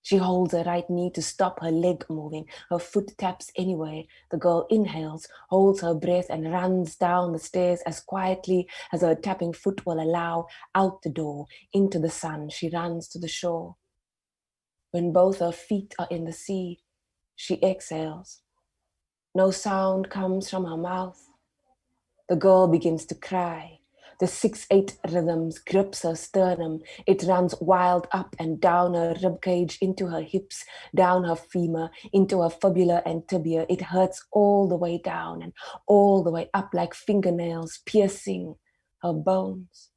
J: She holds her right knee to stop her leg moving. Her foot taps anyway. The girl inhales, holds her breath, and runs down the stairs as quietly as her tapping foot will allow. Out the door, into the sun, she runs to the shore. When both her feet are in the sea, she exhales. No sound comes from her mouth. The girl begins to cry. The 6/8 rhythms grips her sternum. It runs wild up and down her ribcage, into her hips, down her femur, into her fibula and tibia. It hurts all the way down and all the way up like fingernails, piercing her bones.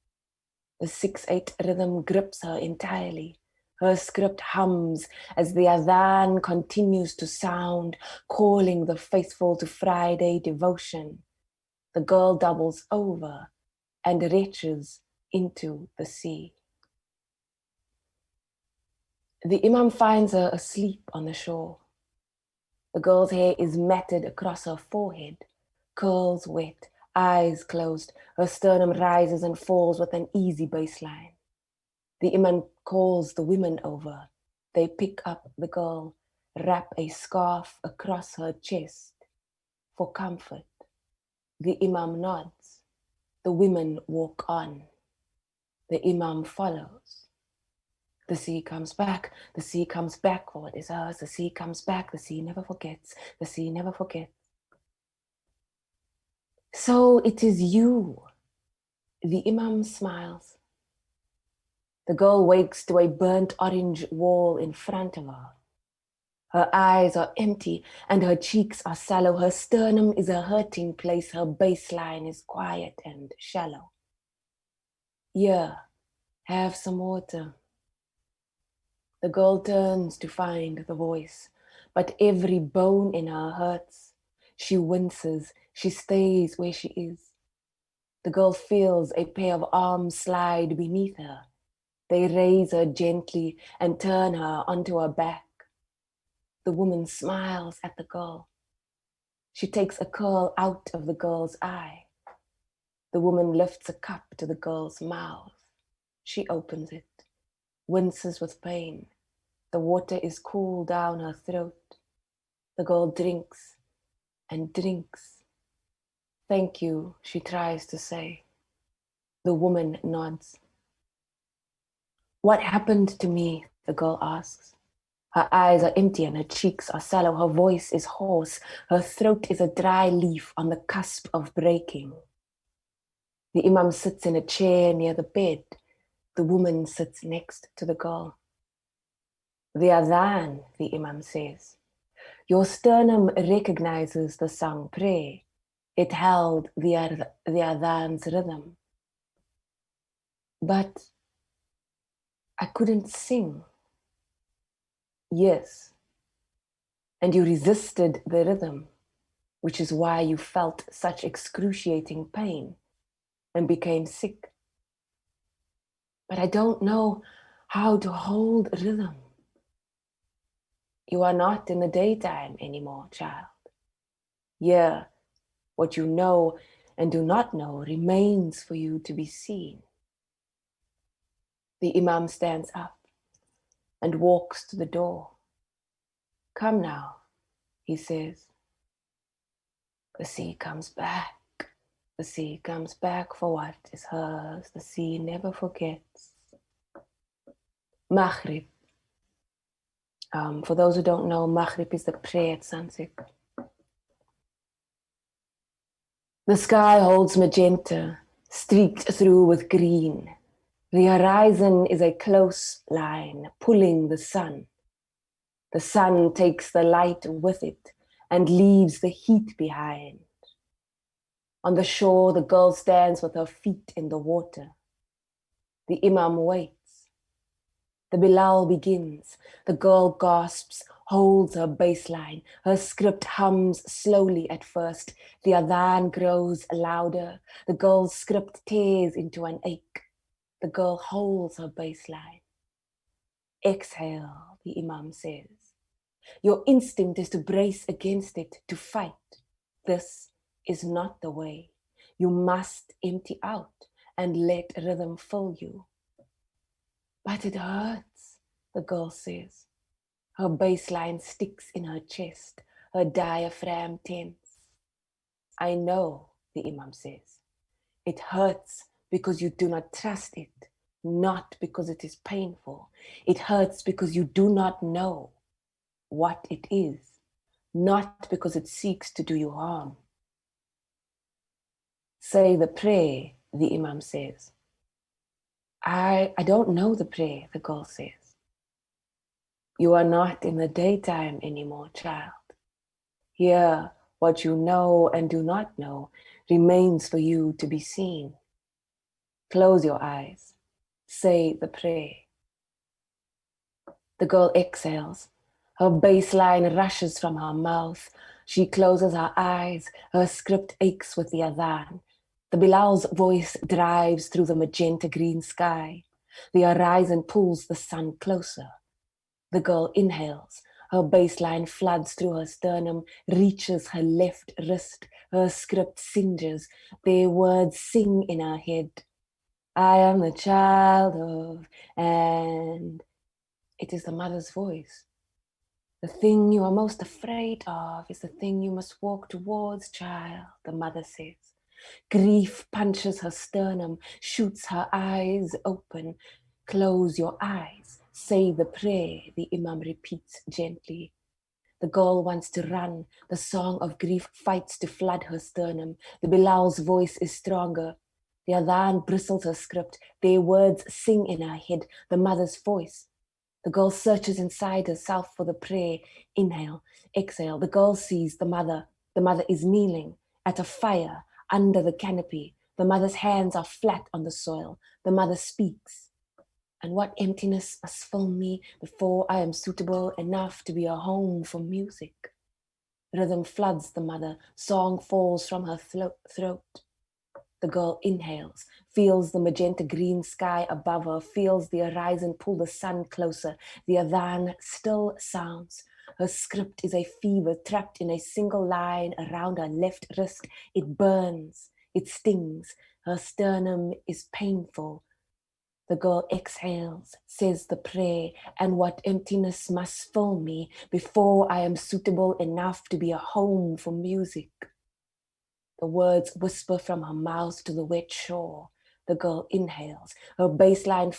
J: The 6/8 rhythm grips her entirely. Her script hums as the adhan continues to sound, calling the faithful to Friday devotion. The girl doubles over and retches into the sea. The imam finds her asleep on the shore. The girl's hair is matted across her forehead, curls wet, eyes closed. Her sternum rises and falls with an easy baseline. The imam calls the women over. They pick up the girl, wrap a scarf across her chest for comfort. The imam nods. The women walk on. The imam follows. The sea comes back. The sea comes back for what is ours. The sea comes back. The sea never forgets. The sea never forgets. So it is you. The imam smiles. The girl wakes to a burnt orange wall in front of her. Her eyes are empty and her cheeks are sallow. Her sternum is a hurting place. Her baseline is quiet and shallow. Here, have some water. The girl turns to find the voice, but every bone in her hurts. She winces. She stays where she is. The girl feels a pair of arms slide beneath her. They raise her gently and turn her onto her back. The woman smiles at the girl. She takes a curl out of the girl's eye. The woman lifts a cup to the girl's mouth. She opens it, winces with pain. The water is cool down her throat. The girl drinks and drinks. Thank you, she tries to say. The woman nods. What happened to me? The girl asks. Her eyes are empty and her cheeks are sallow. Her voice is hoarse. Her throat is a dry leaf on the cusp of breaking. The imam sits in a chair near the bed. The woman sits next to the girl. The adhan, the imam says. Your sternum recognizes the sung prayer. It held the adhan's rhythm. But I couldn't sing. Yes. And you resisted the rhythm, which is why you felt such excruciating pain and became sick. But I don't know how to hold rhythm. You are not in the daytime anymore, child. Here, what you know and do not know remains for you to be seen. The imam stands up and walks to the door. Come now, he says. The sea comes back. The sea comes back for what is hers. The sea never forgets. Maghrib. For those who don't know, Maghrib is the prayer at sunset. The sky holds magenta, streaked through with green. The horizon is a close line, pulling the sun. The sun takes the light with it and leaves the heat behind. On the shore, the girl stands with her feet in the water. The imam waits. The Bilal begins. The girl gasps, holds her baseline. Her script hums slowly at first. The adhan grows louder. The girl's script tears into an ache. The girl holds her baseline. Exhale, the imam says. Your instinct is to brace against it, to fight. This is not the way. You must empty out and let rhythm fill you. But it hurts, the girl says. Her baseline sticks in her chest, her diaphragm tense. I know, the imam says. It hurts because you do not trust it, not because it is painful. It hurts because you do not know what it is, not because it seeks to do you harm. Say the prayer, the imam says. I don't know the prayer, the girl says. You are not in the daytime anymore, child. Here, what you know and do not know remains for you to be seen. Close your eyes. Say the prayer. The girl exhales. Her baseline rushes from her mouth. She closes her eyes. Her script aches with the adhan. The Bilal's voice drives through the magenta green sky. The horizon pulls the sun closer. The girl inhales. Her baseline floods through her sternum, reaches her left wrist. Her script singes. Their words sing in her head. I am the child of, and it is the mother's voice. The thing you are most afraid of is the thing you must walk towards, child, the mother says. Grief punches her sternum, shoots her eyes open. Close your eyes. Say the prayer, the imam repeats gently. The girl wants to run. The song of grief fights to flood her sternum. The Bilal's voice is stronger. The adhan bristles her script. Their words sing in her head, the mother's voice. The girl searches inside herself for the prayer. Inhale, exhale. The girl sees the mother. The mother is kneeling at a fire under the canopy. The mother's hands are flat on the soil. The mother speaks. And what emptiness must fill me before I am suitable enough to be a home for music? Rhythm floods the mother. Song falls from her throat. The girl inhales, feels the magenta green sky above her, feels the horizon pull the sun closer. The adhan still sounds. Her script is a fever trapped in a single line around her left wrist. It burns, it stings. Her sternum is painful. The girl exhales, says the prayer, and what emptiness must fill me before I am suitable enough to be a home for music. The words whisper from her mouth to the wet shore. The girl inhales, her baseline